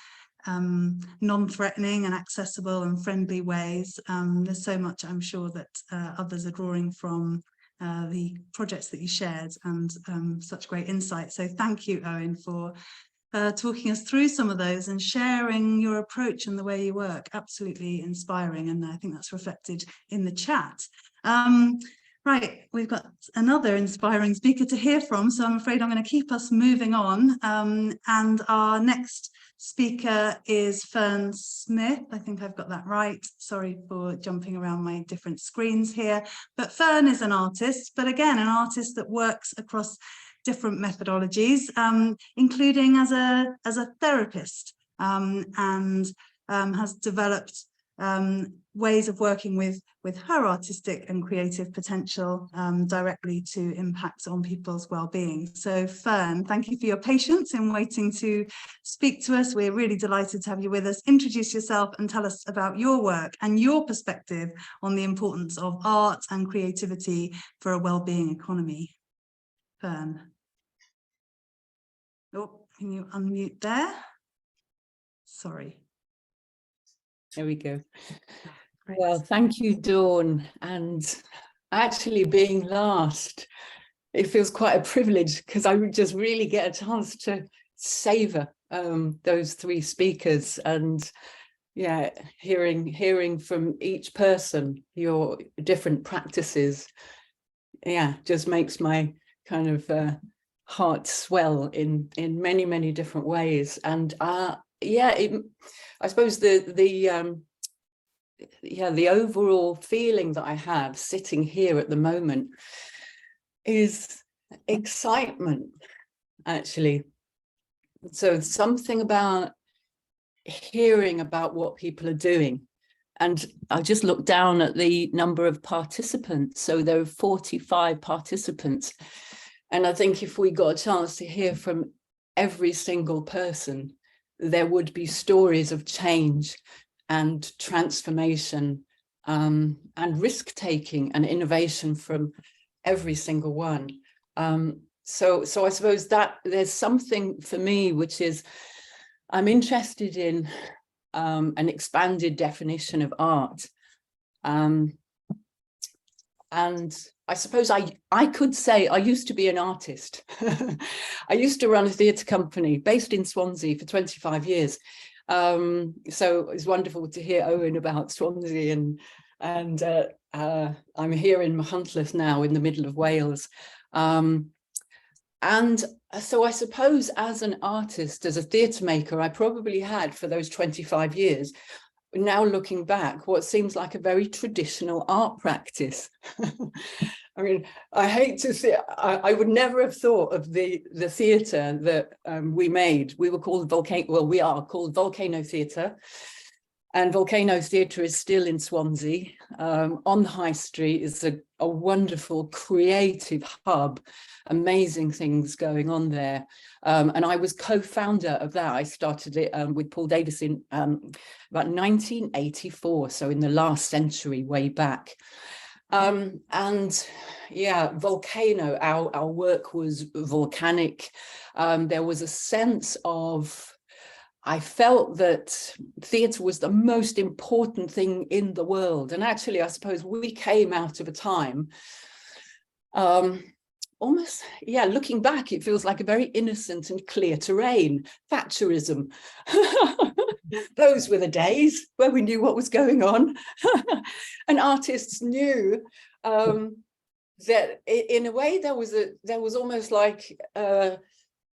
non-threatening and accessible and friendly ways. There's so much I'm sure that others are drawing from the projects that you shared, and such great insight. So thank you, Owen, for talking us through some of those and sharing your approach and the way you work. Absolutely inspiring, and I think that's reflected in the chat. Right, we've got another inspiring speaker to hear from, so I'm afraid I'm going to keep us moving on. And our next speaker is Fern Smith. I think I've got that right. Sorry for jumping around my different screens here. But Fern is an artist, but again, an artist that works across different methodologies, including as a therapist, and has developed ways of working with her artistic and creative potential directly to impact on people's well-being. So Fern, thank you for your patience in waiting to speak to us. We're really delighted to have you with us. Introduce yourself and tell us about your work and your perspective on the importance of art and creativity for a well-being economy. Fern. Oh, can you unmute there? Sorry. There we go. Well, thank you, Dawn. And actually being last, it feels quite a privilege because I would just really get a chance to savor those three speakers, and yeah, hearing from each person your different practices, yeah, just makes my kind of heart swell in many different ways. And yeah, I suppose the overall feeling that I have sitting here at the moment is excitement, actually. So something about hearing about what people are doing. And I just looked down at the number of participants. So there are 45 participants. And I think if we got a chance to hear from every single person, there would be stories of change and transformation and risk-taking and innovation from every single one. So I suppose that there's something for me, which is I'm interested in an expanded definition of art. And I suppose I could say I used to be an artist. I used to run a theatre company based in Swansea for 25 years. So it's wonderful to hear Owen about Swansea, and I'm here in Machynlleth now in the middle of Wales. And so I suppose as an artist, as a theatre maker, I probably had for those 25 years, now looking back, what seems like a very traditional art practice. I mean, I hate to say, I would never have thought of the theatre that we made. We were called we are called Volcano Theatre. And Volcano Theatre is still in Swansea. On the High Street is a wonderful creative hub, amazing things going on there. And I was co-founder of that. I started it with Paul Davis in about 1984, so in the last century, way back. And yeah, Volcano, our work was volcanic. There was a sense of, I felt that theatre was the most important thing in the world. And actually, I suppose we came out of a time, almost, yeah, looking back, it feels like a very innocent and clear terrain, Thatcherism. Those were the days where we knew what was going on. And artists knew that in a way there was almost like,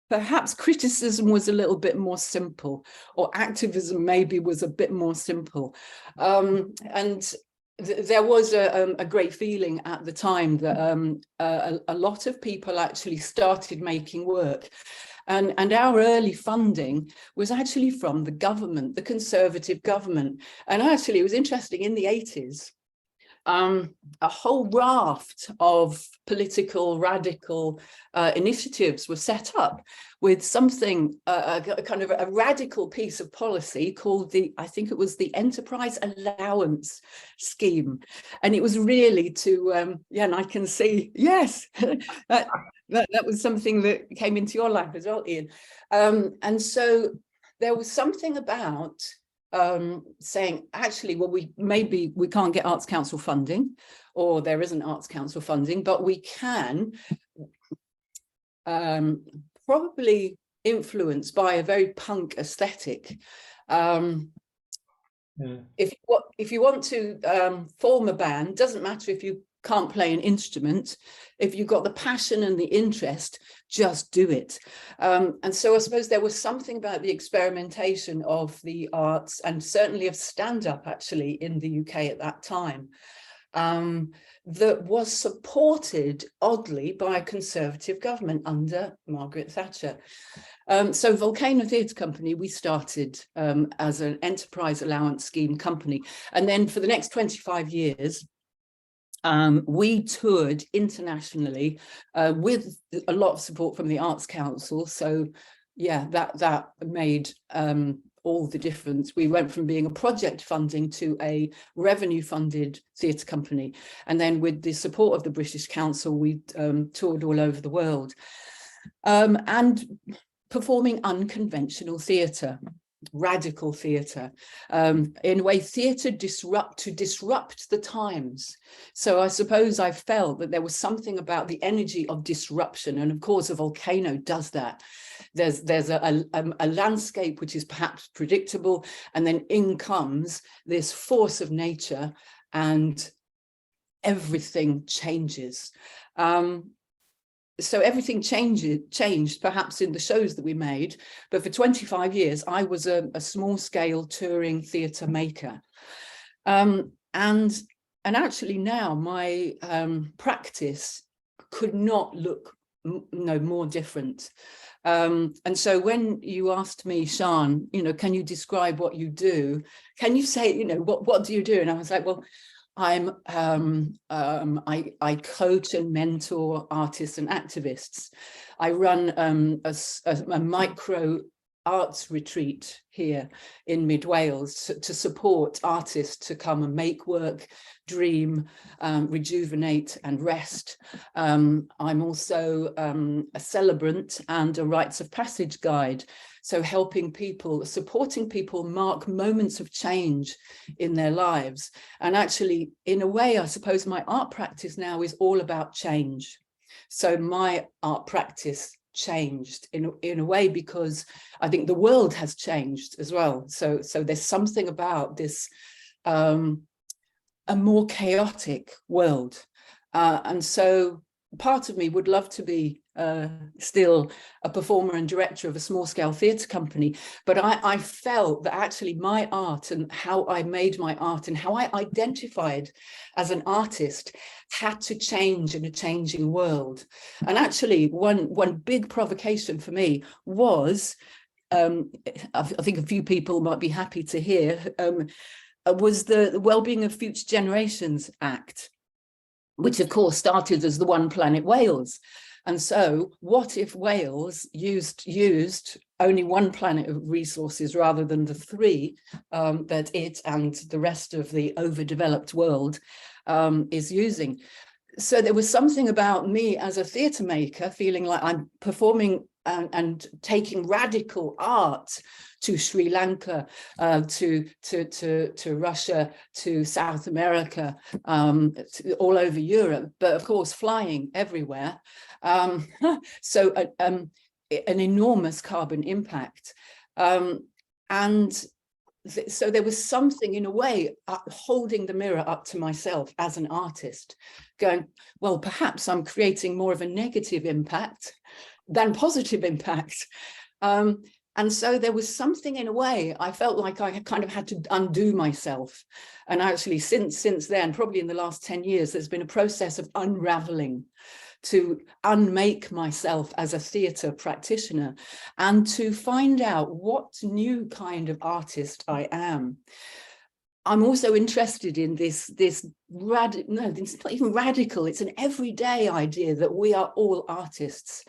perhaps criticism was a little bit more simple, or activism maybe was a bit more simple. And there was a great feeling at the time that a lot of people actually started making work. And our early funding was actually from the government, the Conservative government. And actually, it was interesting, in the 80s, a whole raft of political radical initiatives were set up with something, a kind of a radical piece of policy called I think it was the Enterprise Allowance Scheme. And it was really to, yeah, and I can see, yes, that was something that came into your life as well, Ian. And so there was something about saying, actually, well, maybe we can't get Arts Council funding, or there isn't Arts Council funding, but we can probably influenced by a very punk aesthetic. If you want to form a band, doesn't matter if you can't play an instrument, if you've got the passion and the interest, just do it. And so I suppose there was something about the experimentation of the arts, and certainly of stand-up actually in the UK at that time, that was supported oddly by a Conservative government under Margaret Thatcher. So Volcano Theatre Company, we started as an enterprise allowance scheme company. And then for the next 25 years, we toured internationally with a lot of support from the Arts Council. So yeah, that made all the difference. We went from being a project funding to a revenue funded theatre company. And then with the support of the British Council, we toured all over the world and performing unconventional theatre, radical theatre, in a way theatre to disrupt the times. So I suppose I felt that there was something about the energy of disruption, and of course a volcano does that. There's a landscape which is perhaps predictable, and then in comes this force of nature and everything changes. So everything changed perhaps in the shows that we made, but for 25 years I was a small scale touring theatre maker, and actually now my practice could not look more different. And so when you asked me, Sian, can you describe what you do? Can you say, what do you do? And I was like, well, I coach and mentor artists and activists. I run a micro arts retreat here in Mid Wales to support artists to come and make work, dream, rejuvenate and rest. I'm also a celebrant and a rites of passage guide. So helping people, supporting people mark moments of change in their lives. And actually, in a way, I suppose my art practice now is all about change. So my art practice changed in a way because I think the world has changed as well. So there's something about this, a more chaotic world. And so part of me would love to be still a performer and director of a small scale theatre company, but I felt that actually my art and how I made my art and how I identified as an artist had to change in a changing world. And actually one big provocation for me was, I think a few people might be happy to hear, was the Wellbeing of Future Generations Act, which of course started as the One Planet Wales. And so what if Wales used only one planet of resources rather than the three that it and the rest of the overdeveloped world is using? So there was something about me as a theatre maker feeling like I'm performing and taking radical art to Sri Lanka, to Russia, to South America, all over Europe, but of course flying everywhere. So an enormous carbon impact. So there was something in a way holding the mirror up to myself as an artist, going, well, perhaps I'm creating more of a negative impact than positive impact. And so there was something in a way, I felt like I kind of had to undo myself. And actually since then, probably in the last 10 years, there's been a process of unraveling to unmake myself as a theatre practitioner and to find out what new kind of artist I am. I'm also interested in this it's not even radical, it's an everyday idea that we are all artists,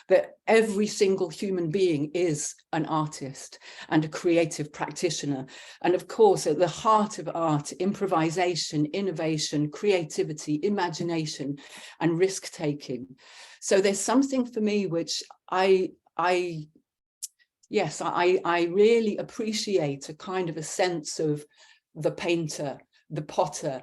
that every single human being is an artist and a creative practitioner. And of course, at the heart of art, improvisation, innovation, creativity, imagination, and risk-taking. So there's something for me which I really appreciate, a kind of a sense of the painter, the potter,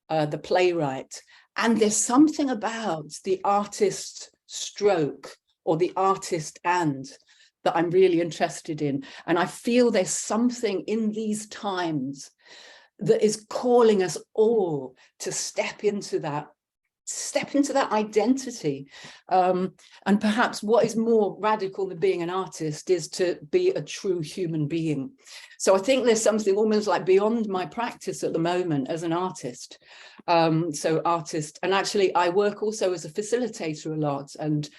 the playwright. And there's something about the artist stroke or the artist and that I'm really interested in. And I feel there's something in these times that is calling us all to step into that identity. And perhaps what is more radical than being an artist is to be a true human being. So I think there's something almost like beyond my practice at the moment as an artist. So artist, and actually I work also as a facilitator a lot. And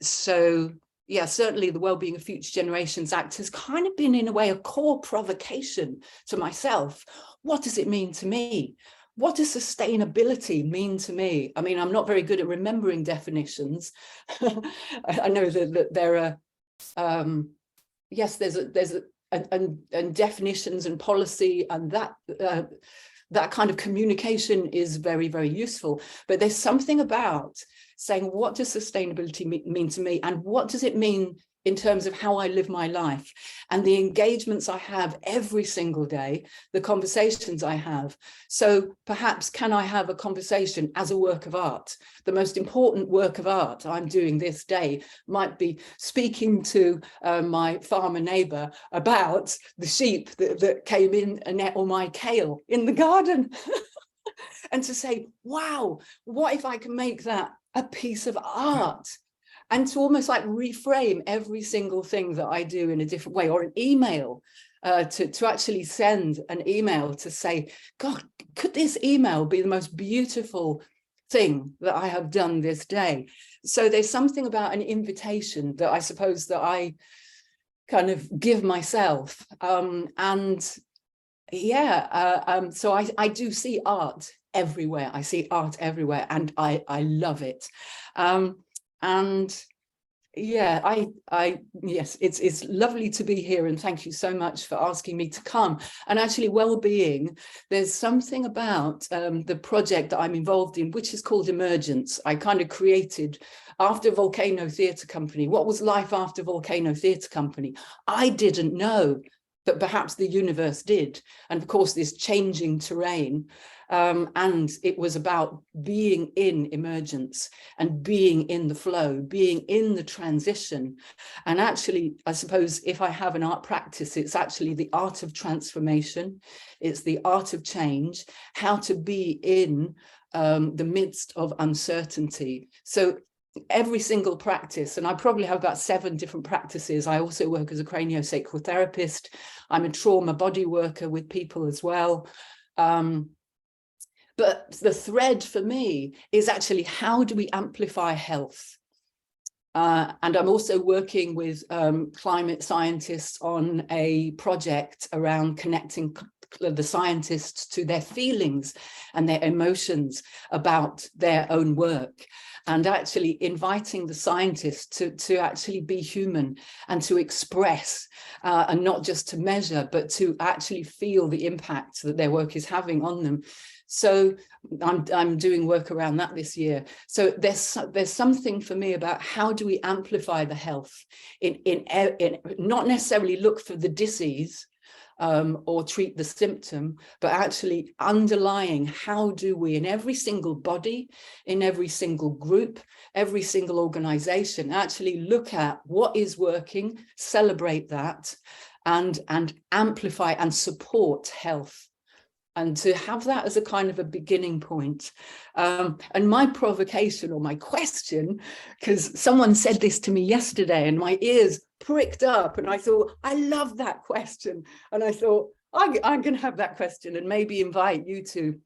so yeah, certainly the Wellbeing of Future Generations Act has kind of been in a way a core provocation to myself. What does it mean to me? What does sustainability mean to me? I mean, I'm not very good at remembering definitions. I know that there are, yes, there's definitions and policy, and that kind of communication is very, very useful. But there's something about saying, what does sustainability mean to me? And what does it mean in terms of how I live my life and the engagements I have every single day, the conversations I have. So perhaps can I have a conversation as a work of art? The most important work of art I'm doing this day might be speaking to my farmer neighbour about the sheep that came in and ate all my kale in the garden. And to say, wow, what if I can make that a piece of art? And to almost like reframe every single thing that I do in a different way, or an email, to actually send an email to say, God, could this email be the most beautiful thing that I have done this day? So there's something about an invitation that I suppose that I kind of give myself. And yeah, so I do see art everywhere. I see art everywhere, and I love it. And yeah, yes, it's lovely to be here, and thank you so much for asking me to come. And actually, Wellbeing, there's something about the project that I'm involved in, which is called Emergence. I kind of created after Volcano Theatre Company. What was life after Volcano Theatre Company? I didn't know, but perhaps the universe did. And of course, this changing terrain. And it was about being in emergence and being in the flow, being in the transition. And actually, I suppose if I have an art practice, it's actually the art of transformation. It's the art of change, how to be in the midst of uncertainty. So every single practice, and I probably have about 7 different practices. I also work as a craniosacral therapist. I'm a trauma body worker with people as well. But the thread for me is actually, how do we amplify health? And I'm also working with climate scientists on a project around connecting the scientists to their feelings and their emotions about their own work, and actually inviting the scientists to actually be human and to express, and not just to measure, but to actually feel the impact that their work is having on them. So I'm doing work around that this year. So there's something for me about how do we amplify the health in not necessarily look for the disease or treat the symptom, but actually underlying, how do we in every single body, in every single group, every single organization, actually look at what is working, celebrate that, and amplify and support health. And to have that as a kind of a beginning point. And my provocation or my question, because someone said this to me yesterday and my ears pricked up, and I thought, I love that question. And I thought, I'm going to have that question and maybe invite you to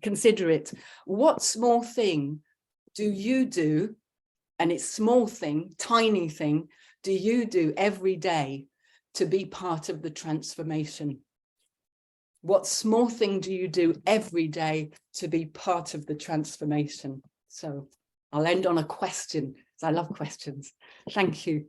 consider it. What small thing do you do, and it's small thing, tiny thing, do you do every day to be part of the transformation? What small thing do you do every day to be part of the transformation? So I'll end on a question, because I love questions. Thank you.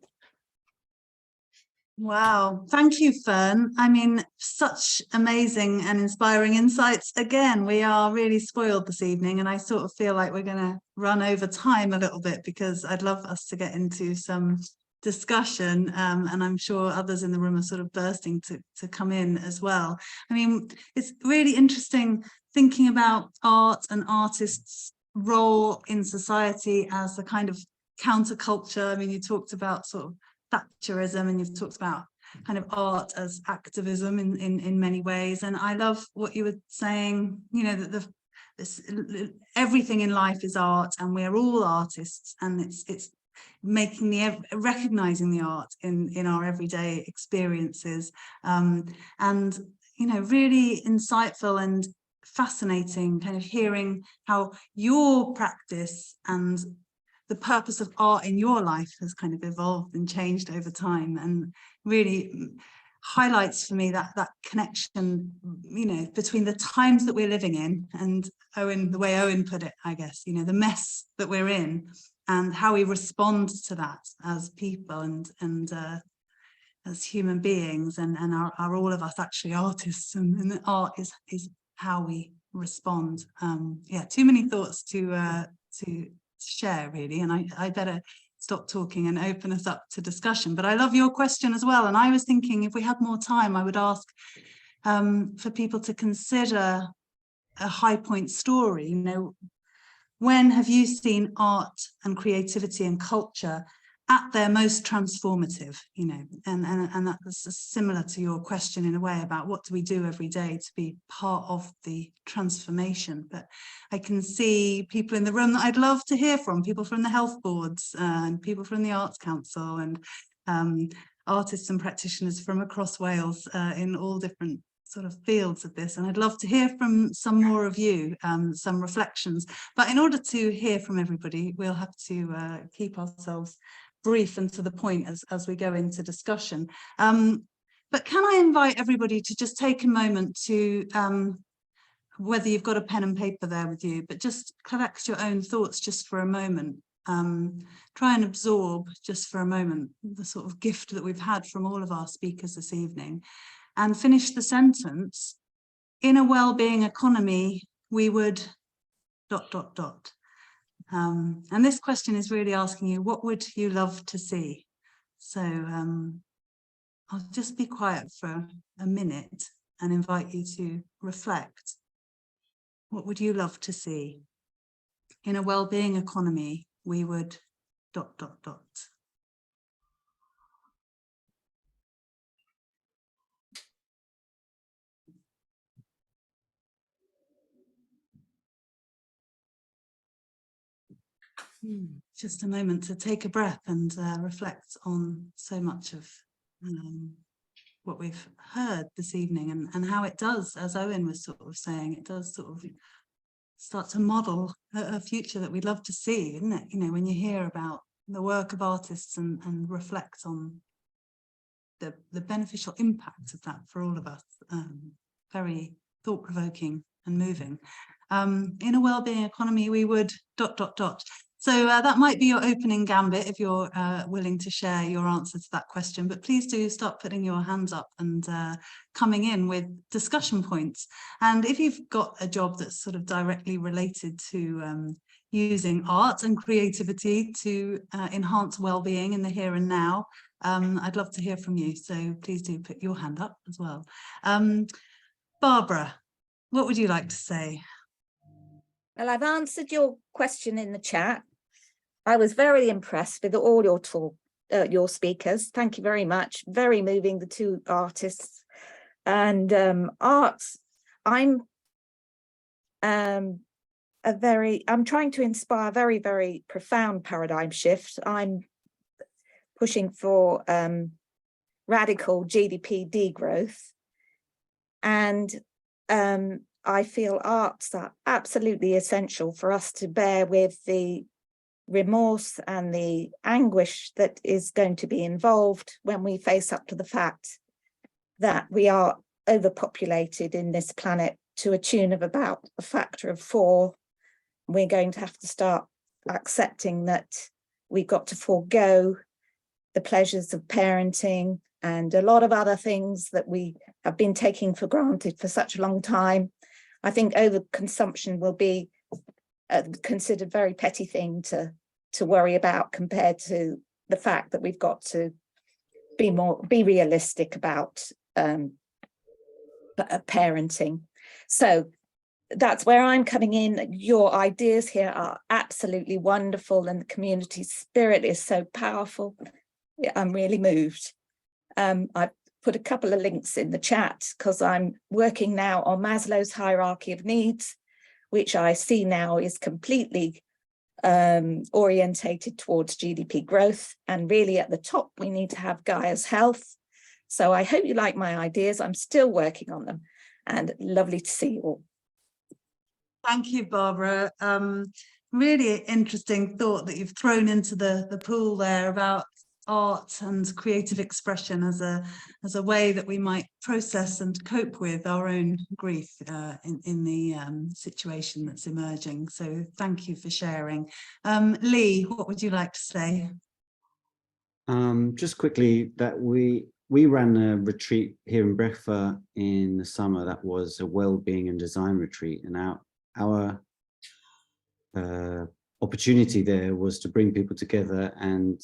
Wow, thank you, Fern. I mean, such amazing and inspiring insights. Again, we are really spoiled this evening, and I sort of feel like we're going to run over time a little bit, because I'd love us to get into some discussion, and I'm sure others in the room are sort of bursting to come in as well. I mean, it's really interesting thinking about art and artists' role in society as a kind of counterculture. I mean, you talked about sort of Thatcherism, and you've talked about kind of art as activism in many ways. And I love what you were saying, you know, that everything in life is art, and we're all artists, and it's making recognizing the art in our everyday experiences, and you know, really insightful and fascinating kind of hearing how your practice and the purpose of art in your life has kind of evolved and changed over time, and really highlights for me that connection, you know, between the times that we're living in, and Owen, the way Owen put it, I guess, you know, the mess that we're in, and how we respond to that as people and as human beings, and are all of us actually artists, and the art is how we respond. Yeah, too many thoughts to share, really, and I better stop talking and open us up to discussion. But I love your question as well, and I was thinking if we had more time, I would ask for people to consider a high point story. You know, when have you seen art and creativity and culture at their most transformative? You know, and that's similar to your question in a way about what do we do every day to be part of the transformation. But I can see people in the room that I'd love to hear from, people from the health boards and people from the Arts Council, and artists and practitioners from across Wales in all different sort of fields of this. And I'd love to hear from some more of you, some reflections. But in order to hear from everybody, we'll have to keep ourselves brief and to the point as we go into discussion. But can I invite everybody to just take a moment to, whether you've got a pen and paper there with you, but just collect your own thoughts just for a moment. Try and absorb just for a moment the sort of gift that we've had from all of our speakers this evening, and finish the sentence: in a well-being economy, we would ... And this question is really asking you, what would you love to see? So I'll just be quiet for a minute and invite you to reflect. What would you love to see? In a well-being economy, we would ... Just a moment to take a breath and reflect on so much of what we've heard this evening, and how it does, as Owen was sort of saying, it does sort of start to model a future that we'd love to see, isn't it? You know, when you hear about the work of artists and reflect on the beneficial impact of that for all of us, very thought-provoking and moving. In a well-being economy, we would ... So that might be your opening gambit if you're willing to share your answer to that question, but please do start putting your hands up and coming in with discussion points. And if you've got a job that's sort of directly related to using art and creativity to enhance well-being in the here and now, I'd love to hear from you. So please do put your hand up as well. Barbara, what would you like to say? Well, I've answered your question in the chat. I was very impressed with all your your speakers. Thank you very much. Very moving, the two artists. And arts, I'm trying to inspire very, very profound paradigm shift. I'm pushing for radical GDP degrowth. And I feel arts are absolutely essential for us to bear with the remorse and the anguish that is going to be involved when we face up to the fact that we are overpopulated in this planet to a tune of about a factor of 4. We're going to have to start accepting that we've got to forego the pleasures of parenting and a lot of other things that we have been taking for granted for such a long time. I think overconsumption will be considered a very petty thing to worry about compared to the fact that we've got to be realistic about parenting. So that's where I'm coming in. Your ideas here are absolutely wonderful, and the community spirit is so powerful. I'm really moved. I've put a couple of links in the chat because I'm working now on Maslow's hierarchy of needs, which I see now is completely orientated towards GDP growth, and really at the top we need to have Gaia's health. So I hope you like my ideas. I'm still working on them, and lovely to see you all. Thank you, Barbara. Really interesting thought that you've thrown into the pool there about art and creative expression as a way that we might process and cope with our own grief in the situation that's emerging. So thank you for sharing. Lee, what would you like to say? Just quickly, that we ran a retreat here in Brefa in the summer that was a well-being and design retreat, and our opportunity there was to bring people together and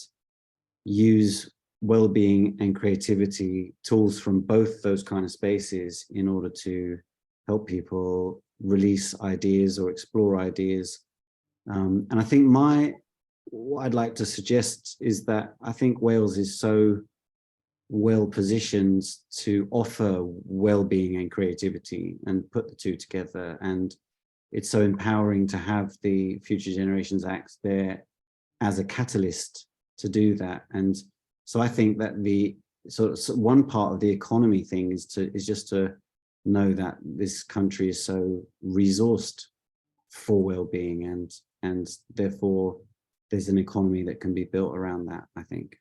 use well-being and creativity tools from both those kind of spaces in order to help people release ideas or explore ideas. And I think what I'd like to suggest is that I think Wales is so well positioned to offer well-being and creativity and put the two together, and it's so empowering to have the Future Generations Act there as a catalyst to do that. And so I think that the sort of one part of the economy thing is just to know that this country is so resourced for well-being, and therefore there's an economy that can be built around that, I think.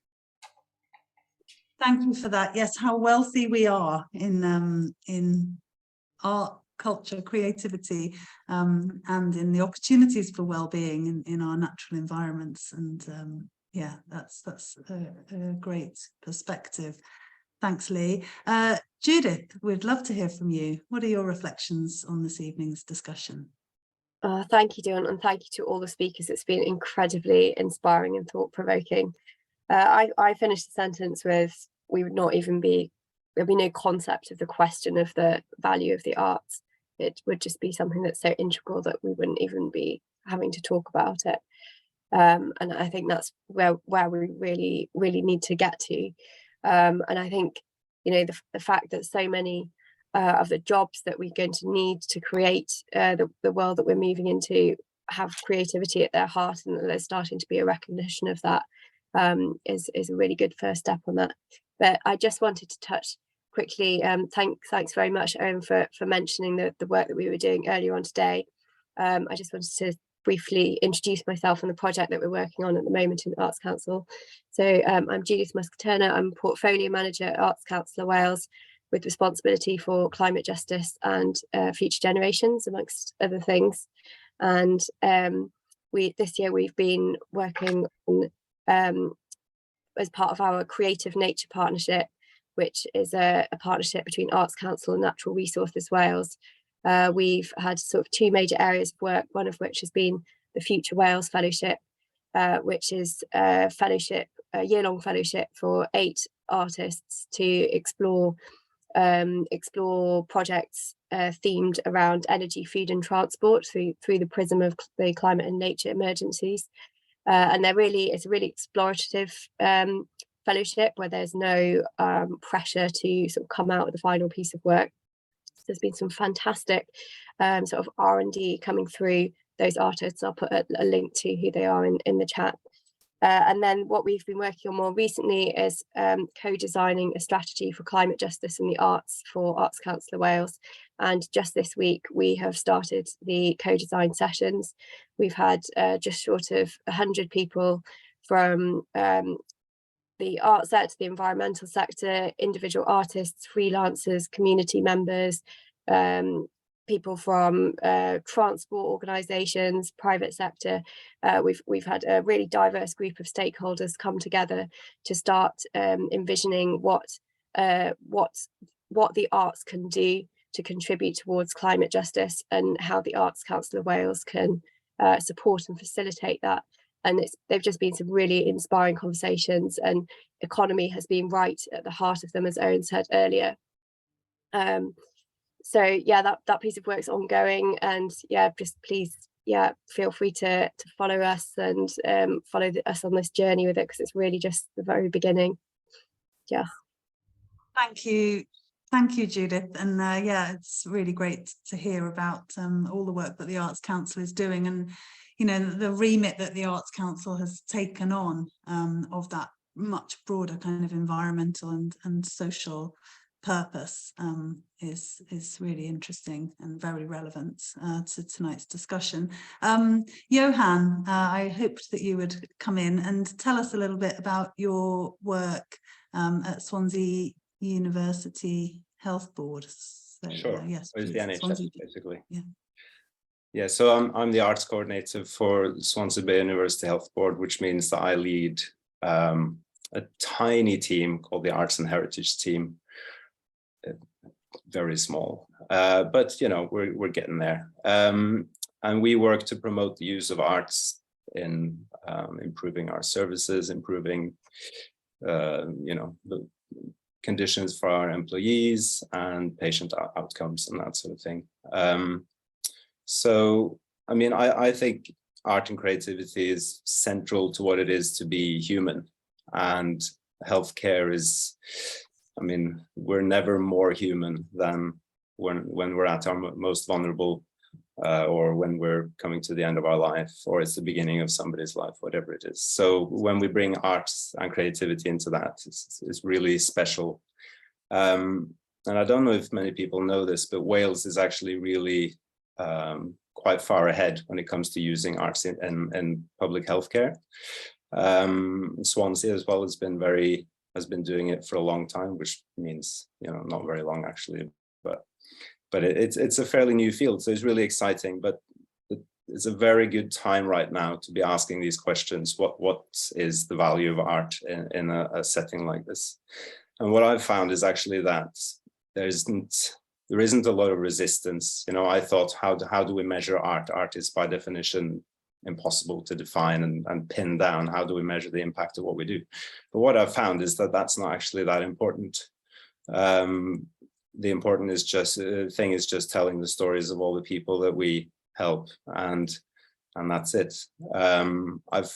Thank you for that. Yes, how wealthy we are in art, culture, creativity, and in the opportunities for well-being in our natural environments. And yeah, that's a great perspective. Thanks, Lee. Judith, we'd love to hear from you. What are your reflections on this evening's discussion? Thank you, Dawn, and thank you to all the speakers. It's been incredibly inspiring and thought-provoking. I finished the sentence with, there'd be no concept of the question of the value of the arts. It would just be something that's so integral that we wouldn't even be having to talk about it. And I think that's where we really need to get to. And I think, you know, the fact that so many of the jobs that we're going to need to create the world that we're moving into have creativity at their heart, and that there's starting to be a recognition of that is a really good first step on that. But I just wanted to touch quickly, thanks very much, Owen, for mentioning the work that we were doing earlier on today. I just wanted to briefly introduce myself and the project that we're working on at the moment in Arts Council. So I'm Judith Musk-Turner. I'm Portfolio Manager at Arts Council of Wales, with responsibility for climate justice and future generations, amongst other things. And this year we've been working on, as part of our Creative Nature Partnership, which is a partnership between Arts Council and Natural Resources Wales. We've had sort of two major areas of work, one of which has been the Future Wales Fellowship, which is a year-long fellowship for 8 artists to explore projects themed around energy, food and transport through the prism of the climate and nature emergencies. And it's a really explorative fellowship where there's no pressure to sort of come out with a final piece of work. There's been some fantastic sort of R&D coming through those artists. I'll put a link to who they are in the chat. And then what we've been working on more recently is co-designing a strategy for climate justice in the arts for Arts Council of Wales. And just this week, we have started the co-design sessions. We've had just short of 100 people from the art sector, the environmental sector, individual artists, freelancers, community members, people from transport organisations, private sector. We've had a really diverse group of stakeholders come together to start envisioning what the arts can do to contribute towards climate justice, and how the Arts Council of Wales can support and facilitate that. And they've just been some really inspiring conversations, and economy has been right at the heart of them, as Owen said earlier. So yeah, that piece of work's ongoing, and yeah, just please, yeah, feel free to follow us and follow us on this journey with it, because it's really just the very beginning. Yeah. Thank you, Judith. And yeah, it's really great to hear about all the work that the Arts Council is doing, and you know, the remit that the Arts Council has taken on of that much broader kind of environmental and social purpose is really interesting and very relevant to tonight's discussion. Johan, I hoped that you would come in and tell us a little bit about your work at Swansea University Health Board. So, sure. Yes, it's the NHS, Swansea. basically. Yeah. Yeah, so I'm the arts coordinator for Swansea Bay University Health Board, which means that I lead a tiny team called the Arts and Heritage Team. Very small, but you know, we're getting there. And we work to promote the use of arts in improving our services, improving you know, the conditions for our employees and patient outcomes and that sort of thing. So, I mean, I think art and creativity is central to what it is to be human, and healthcare is, I mean, we're never more human than when we're at our most vulnerable, or when we're coming to the end of our life, or it's the beginning of somebody's life, whatever it is. So when we bring arts and creativity into that, it's really special. And I don't know if many people know this, but Wales is actually really quite far ahead when it comes to using arts in public healthcare. Swansea as well has been doing it for a long time, which means, you know, not very long actually, but it's a fairly new field, so it's really exciting. But it's a very good time right now to be asking these questions. What is the value of art in a setting like this? And what I've found is actually that there isn't a lot of resistance. You know, I thought, how do we measure art? Art is by definition impossible to define and pin down. How do we measure the impact of what we do? But what I've found is that that's not actually that important. The important thing is just telling the stories of all the people that we help, and that's it. I've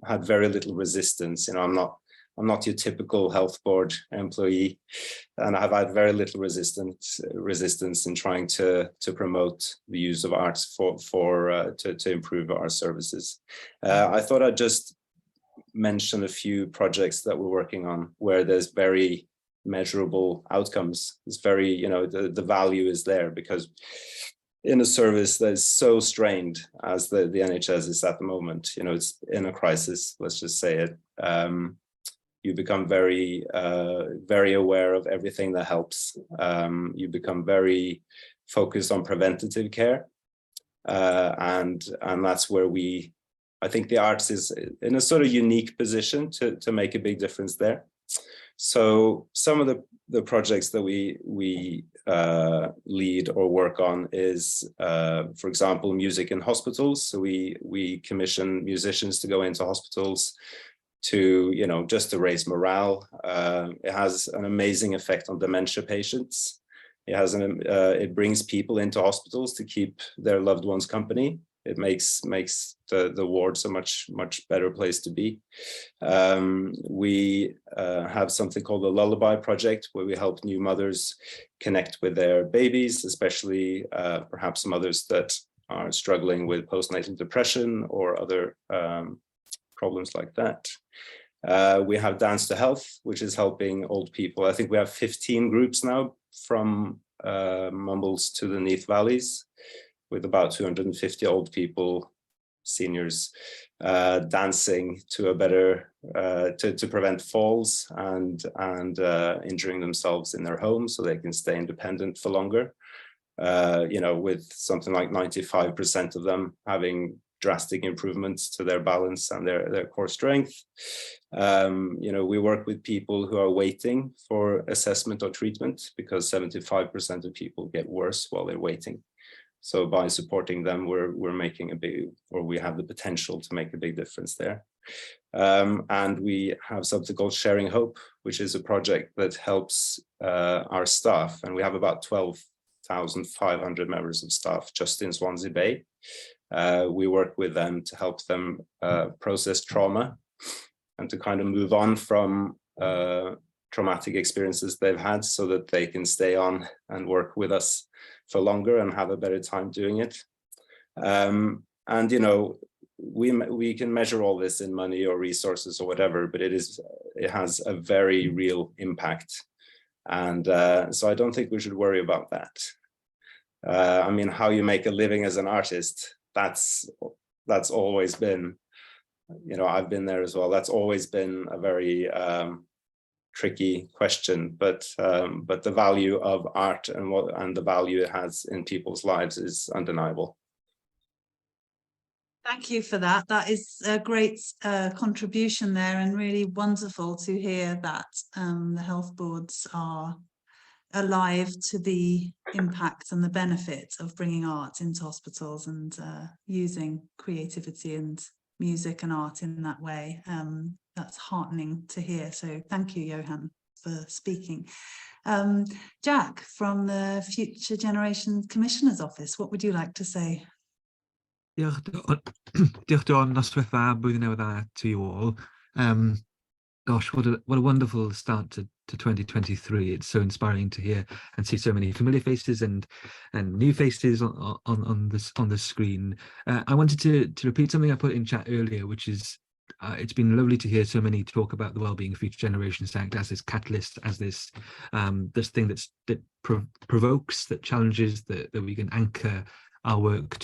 had very little resistance. You know, I'm not your typical health board employee, and I've had very little resistance in trying to promote the use of arts to improve our services. I thought I'd just mention a few projects that we're working on where there's very measurable outcomes. It's very, you know, the value is there, because in a service that's so strained as the NHS is at the moment, you know, it's in a crisis, let's just say it. You become very, very aware of everything that helps. You become very focused on preventative care. And that's where I think the arts is in a sort of unique position to make a big difference there. So some of the projects that we lead or work on is, for example, music in hospitals. So we commission musicians to go into hospitals to, you know, just to raise morale. It has an amazing effect on dementia patients. It brings people into hospitals to keep their loved ones company. It makes the wards a much better place to be. We have something called the Lullaby Project, where we help new mothers connect with their babies, especially perhaps mothers that are struggling with postnatal depression or other problems like that. We have Dance to Health, which is helping old people. I think we have 15 groups now, from Mumbles to the Neath Valleys, with about 250 old people, seniors, dancing to a better, to prevent falls and injuring themselves in their homes so they can stay independent for longer. You know, with something like 95% of them having drastic improvements to their balance and their core strength. You know, we work with people who are waiting for assessment or treatment because 75% of people get worse while they're waiting. So by supporting them, we're making a big, or we have the potential to make a big difference there. And we have something called Sharing Hope, which is a project that helps our staff, and we have about 12,500 members of staff just in Swansea Bay. We work with them to help them process trauma and to kind of move on from traumatic experiences they've had so that they can stay on and work with us for longer and have a better time doing it. And, you know, we can measure all this in money or resources or whatever, but it has a very real impact. And so I don't think we should worry about that. I mean, how you make a living as an artist, that's always been, you know, I've been there as well. That's always been a very tricky question, but the value of art and the value it has in people's lives is undeniable. Thank you for that. That is a great contribution there, and really wonderful to hear that the health boards are alive to the impact and the benefit of bringing art into hospitals and using creativity and music and art in that way. That's heartening to hear. So thank you, Johan, for speaking. Jack, from the Future Generations Commissioner's Office, what would you like to say? Diolch Dawn, noswaith dda, blwyddyn newydd dda to you all. Gosh, what a wonderful start to 2023. It's so inspiring to hear and see so many familiar faces and new faces on the screen. I wanted to repeat something I put in chat earlier, which is it's been lovely to hear so many talk about the Wellbeing of Future Generations Act as this catalyst, as this this thing that provokes, that challenges, that we can anchor our work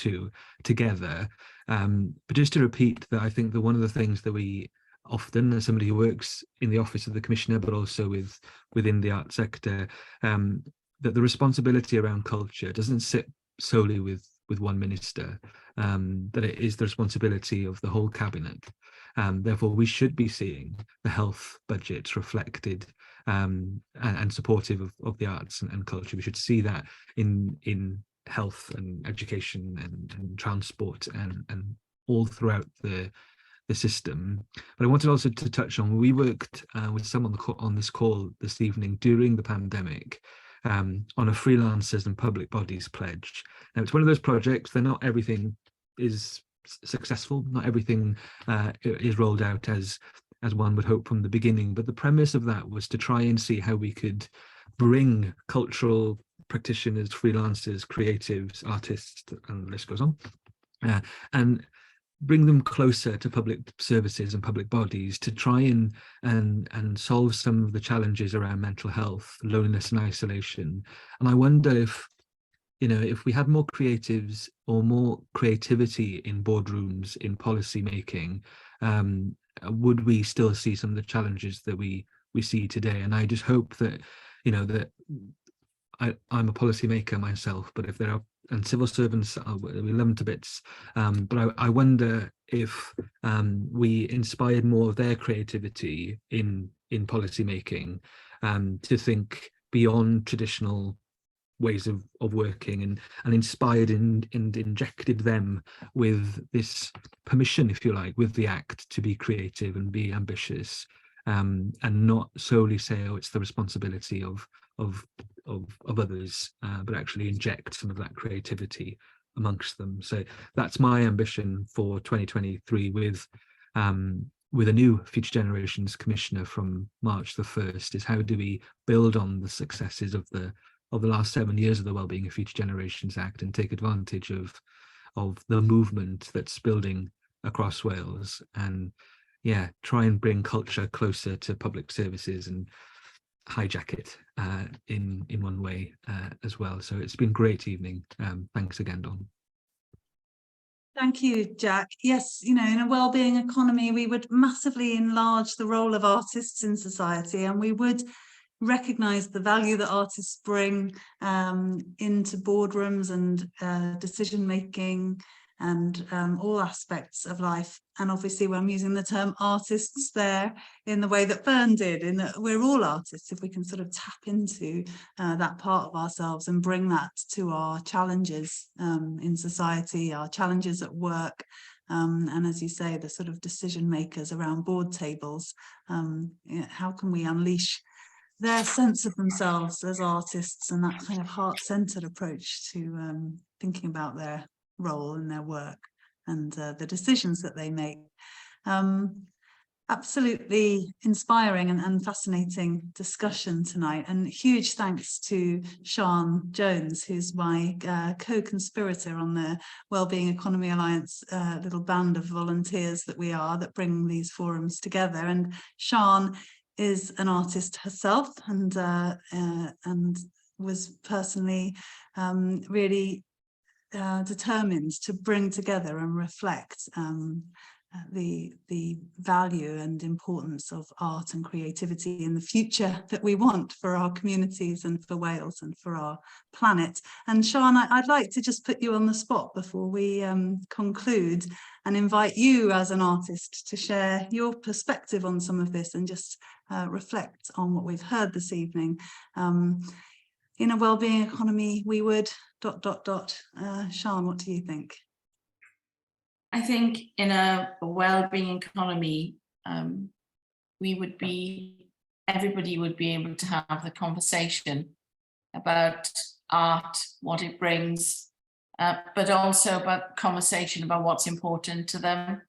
together. But just to repeat that, I think that one of the things that we often, as somebody who works in the office of the Commissioner, but also within the art sector, that the responsibility around culture doesn't sit solely with one minister, that it is the responsibility of the whole cabinet. Therefore, we should be seeing the health budgets reflected and supportive of the arts and culture. We should see that in health and education and transport and all throughout the system. But I wanted also to touch on, we worked with someone on this call this evening during the pandemic on a freelancers and public bodies pledge. Now, it's one of those projects that not everything is successful, not everything is rolled out as one would hope from the beginning, but the premise of that was to try and see how we could bring cultural practitioners, freelancers, creatives, artists, and the list goes on, and bring them closer to public services and public bodies to try and solve some of the challenges around mental health, loneliness and isolation. And I wonder if, you know, if we had more creatives or more creativity in boardrooms, in policy making, would we still see some of the challenges that we see today? And I just hope that, you know, that I'm a policymaker myself, but if there are, and civil servants, we love them to bits, but I wonder if we inspired more of their creativity in policy making, to think beyond traditional ways of working, and inspired and injected them with this permission, if you like, with the Act to be creative and be ambitious, and not solely say, oh, it's the responsibility of others, but actually inject some of that creativity amongst them. So that's my ambition for 2023 with a new Future Generations Commissioner from March the 1st, is how do we build on the successes of the last 7 years of the Wellbeing of Future Generations Act and take advantage of the movement that's building across Wales, and yeah, try and bring culture closer to public services and hijack it in one way as well. So it's been a great evening. Thanks again, Dawn. Thank you, Jack. Yes, you know, in a wellbeing economy, we would massively enlarge the role of artists in society, and we would recognise the value that artists bring into boardrooms and decision making and all aspects of life. And obviously, I'm using the term artists there in the way that Fern did, in that we're all artists. If we can sort of tap into that part of ourselves and bring that to our challenges in society, our challenges at work, and as you say, the sort of decision makers around board tables, how can we unleash their sense of themselves as artists and that kind of heart-centered approach to thinking about their role in their work and the decisions that they make. Absolutely inspiring and fascinating discussion tonight, and huge thanks to Sian Jones, who's my co-conspirator on the Wellbeing Economy Alliance little band of volunteers that we are that bring these forums together. And Sian is an artist herself and was personally really determined to bring together and reflect the value and importance of art and creativity in the future that we want for our communities and for Wales and for our planet. And Sian, I'd like to just put you on the spot before we conclude and invite you as an artist to share your perspective on some of this and just reflect on what we've heard this evening. In a wellbeing economy, we would ... Sian, what do you think? I think in a well-being economy, everybody would be able to have the conversation about art, what it brings, but also about conversation about what's important to them.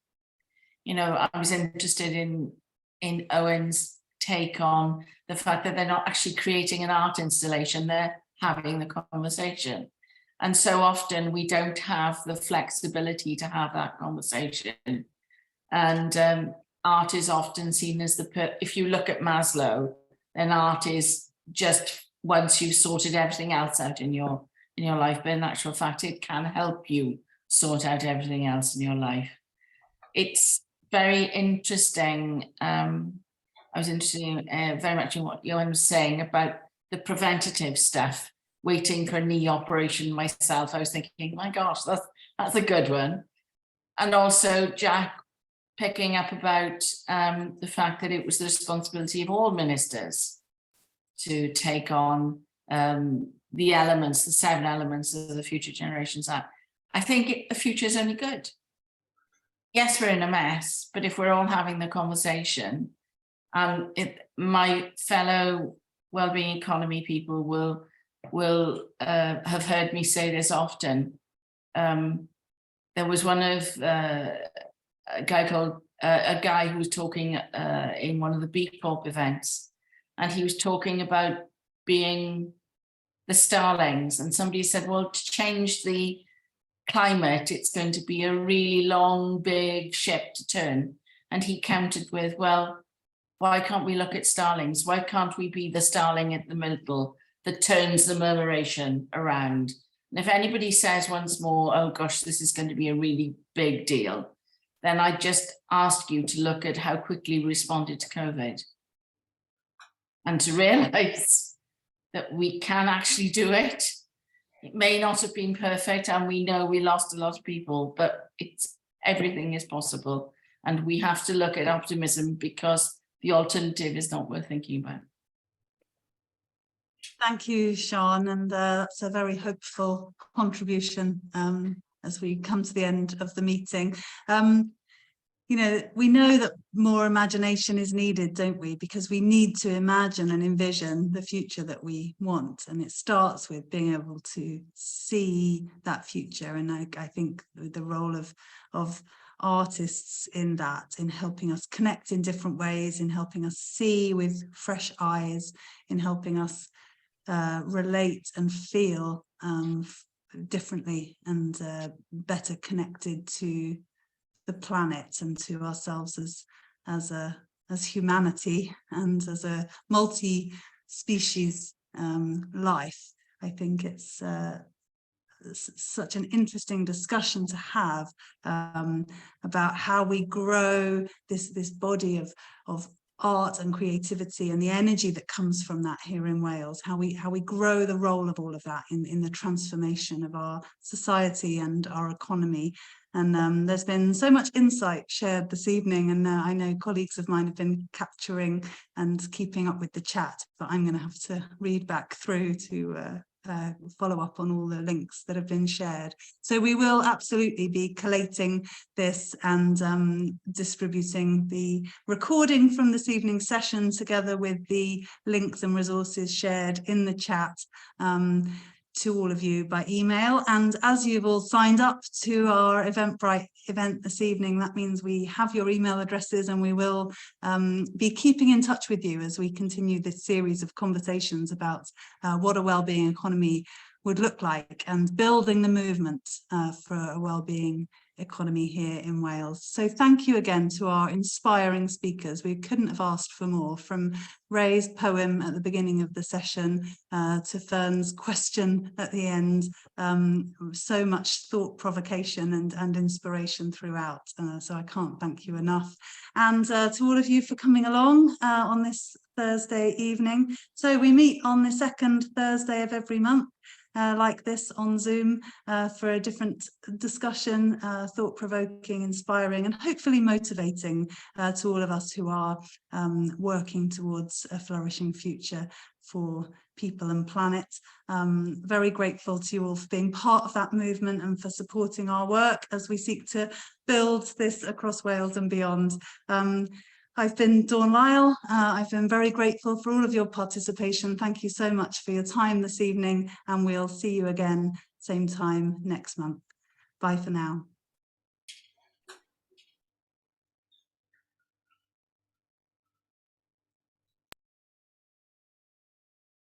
You know, I was interested in Owen's take on the fact that they're not actually creating an art installation, they're having the conversation. And so often we don't have the flexibility to have that conversation. And art is often seen as if you look at Maslow, then art is just once you've sorted everything else out in your life, but in actual fact, it can help you sort out everything else in your life. It's very interesting. I was interested in, very much in what Johan was saying about the preventative stuff. Waiting for a knee operation myself, I was thinking, my gosh, that's a good one. And also Jack picking up about the fact that it was the responsibility of all ministers to take on the elements, the 7 elements of the Future Generations Act. I think the future is only good. Yes, we're in a mess, but if we're all having the conversation, my fellow wellbeing economy people will have heard me say this often. There was one of a guy who was talking in one of the BPOP events, and he was talking about being the starlings, and somebody said, well, to change the climate, it's going to be a really long, big ship to turn. And he countered with, well, why can't we look at starlings? Why can't we be the starling at the middle that turns the murmuration around? And if anybody says once more, oh gosh, this is going to be a really big deal, then I just ask you to look at how quickly we responded to COVID and to realize that we can actually do it. It may not have been perfect, and we know we lost a lot of people, but everything is possible. And we have to look at optimism, because the alternative is not worth thinking about. Thank you, Sian, and that's a very hopeful contribution as we come to the end of the meeting. You know, we know that more imagination is needed, don't we? Because we need to imagine and envision the future that we want, and it starts with being able to see that future. And I think the role of artists in that, in helping us connect in different ways, in helping us see with fresh eyes, in helping us relate and feel differently and better connected to the planet and to ourselves as humanity and as a multi-species life. I think it's such an interesting discussion to have about how we grow this body of art and creativity and the energy that comes from that here in Wales, how we grow the role of all of that in the transformation of our society and our economy. And there's been so much insight shared this evening, and I know colleagues of mine have been capturing and keeping up with the chat, but I'm going to have to read back through to follow up on all the links that have been shared. So we will absolutely be collating this and distributing the recording from this evening's session together with the links and resources shared in the chat to all of you by email. And as you've all signed up to our Eventbrite event this evening, that means we have your email addresses, and we will be keeping in touch with you as we continue this series of conversations about what a wellbeing economy would look like and building the movement for a wellbeing economy here in Wales. So thank you again to our inspiring speakers. We couldn't have asked for more, from Ray's poem at the beginning of the session to Fern's question at the end. So much thought provocation and inspiration throughout. So I can't thank you enough. And to all of you for coming along on this Thursday evening. So we meet on the second Thursday of every month. Like this on Zoom for a different discussion, thought-provoking, inspiring, and hopefully motivating to all of us who are working towards a flourishing future for people and planet. Very grateful to you all for being part of that movement and for supporting our work as we seek to build this across Wales and beyond. I've been Dawn Lyall. I've been very grateful for all of your participation. Thank you so much for your time this evening, and we'll see you again same time next month. Bye for now.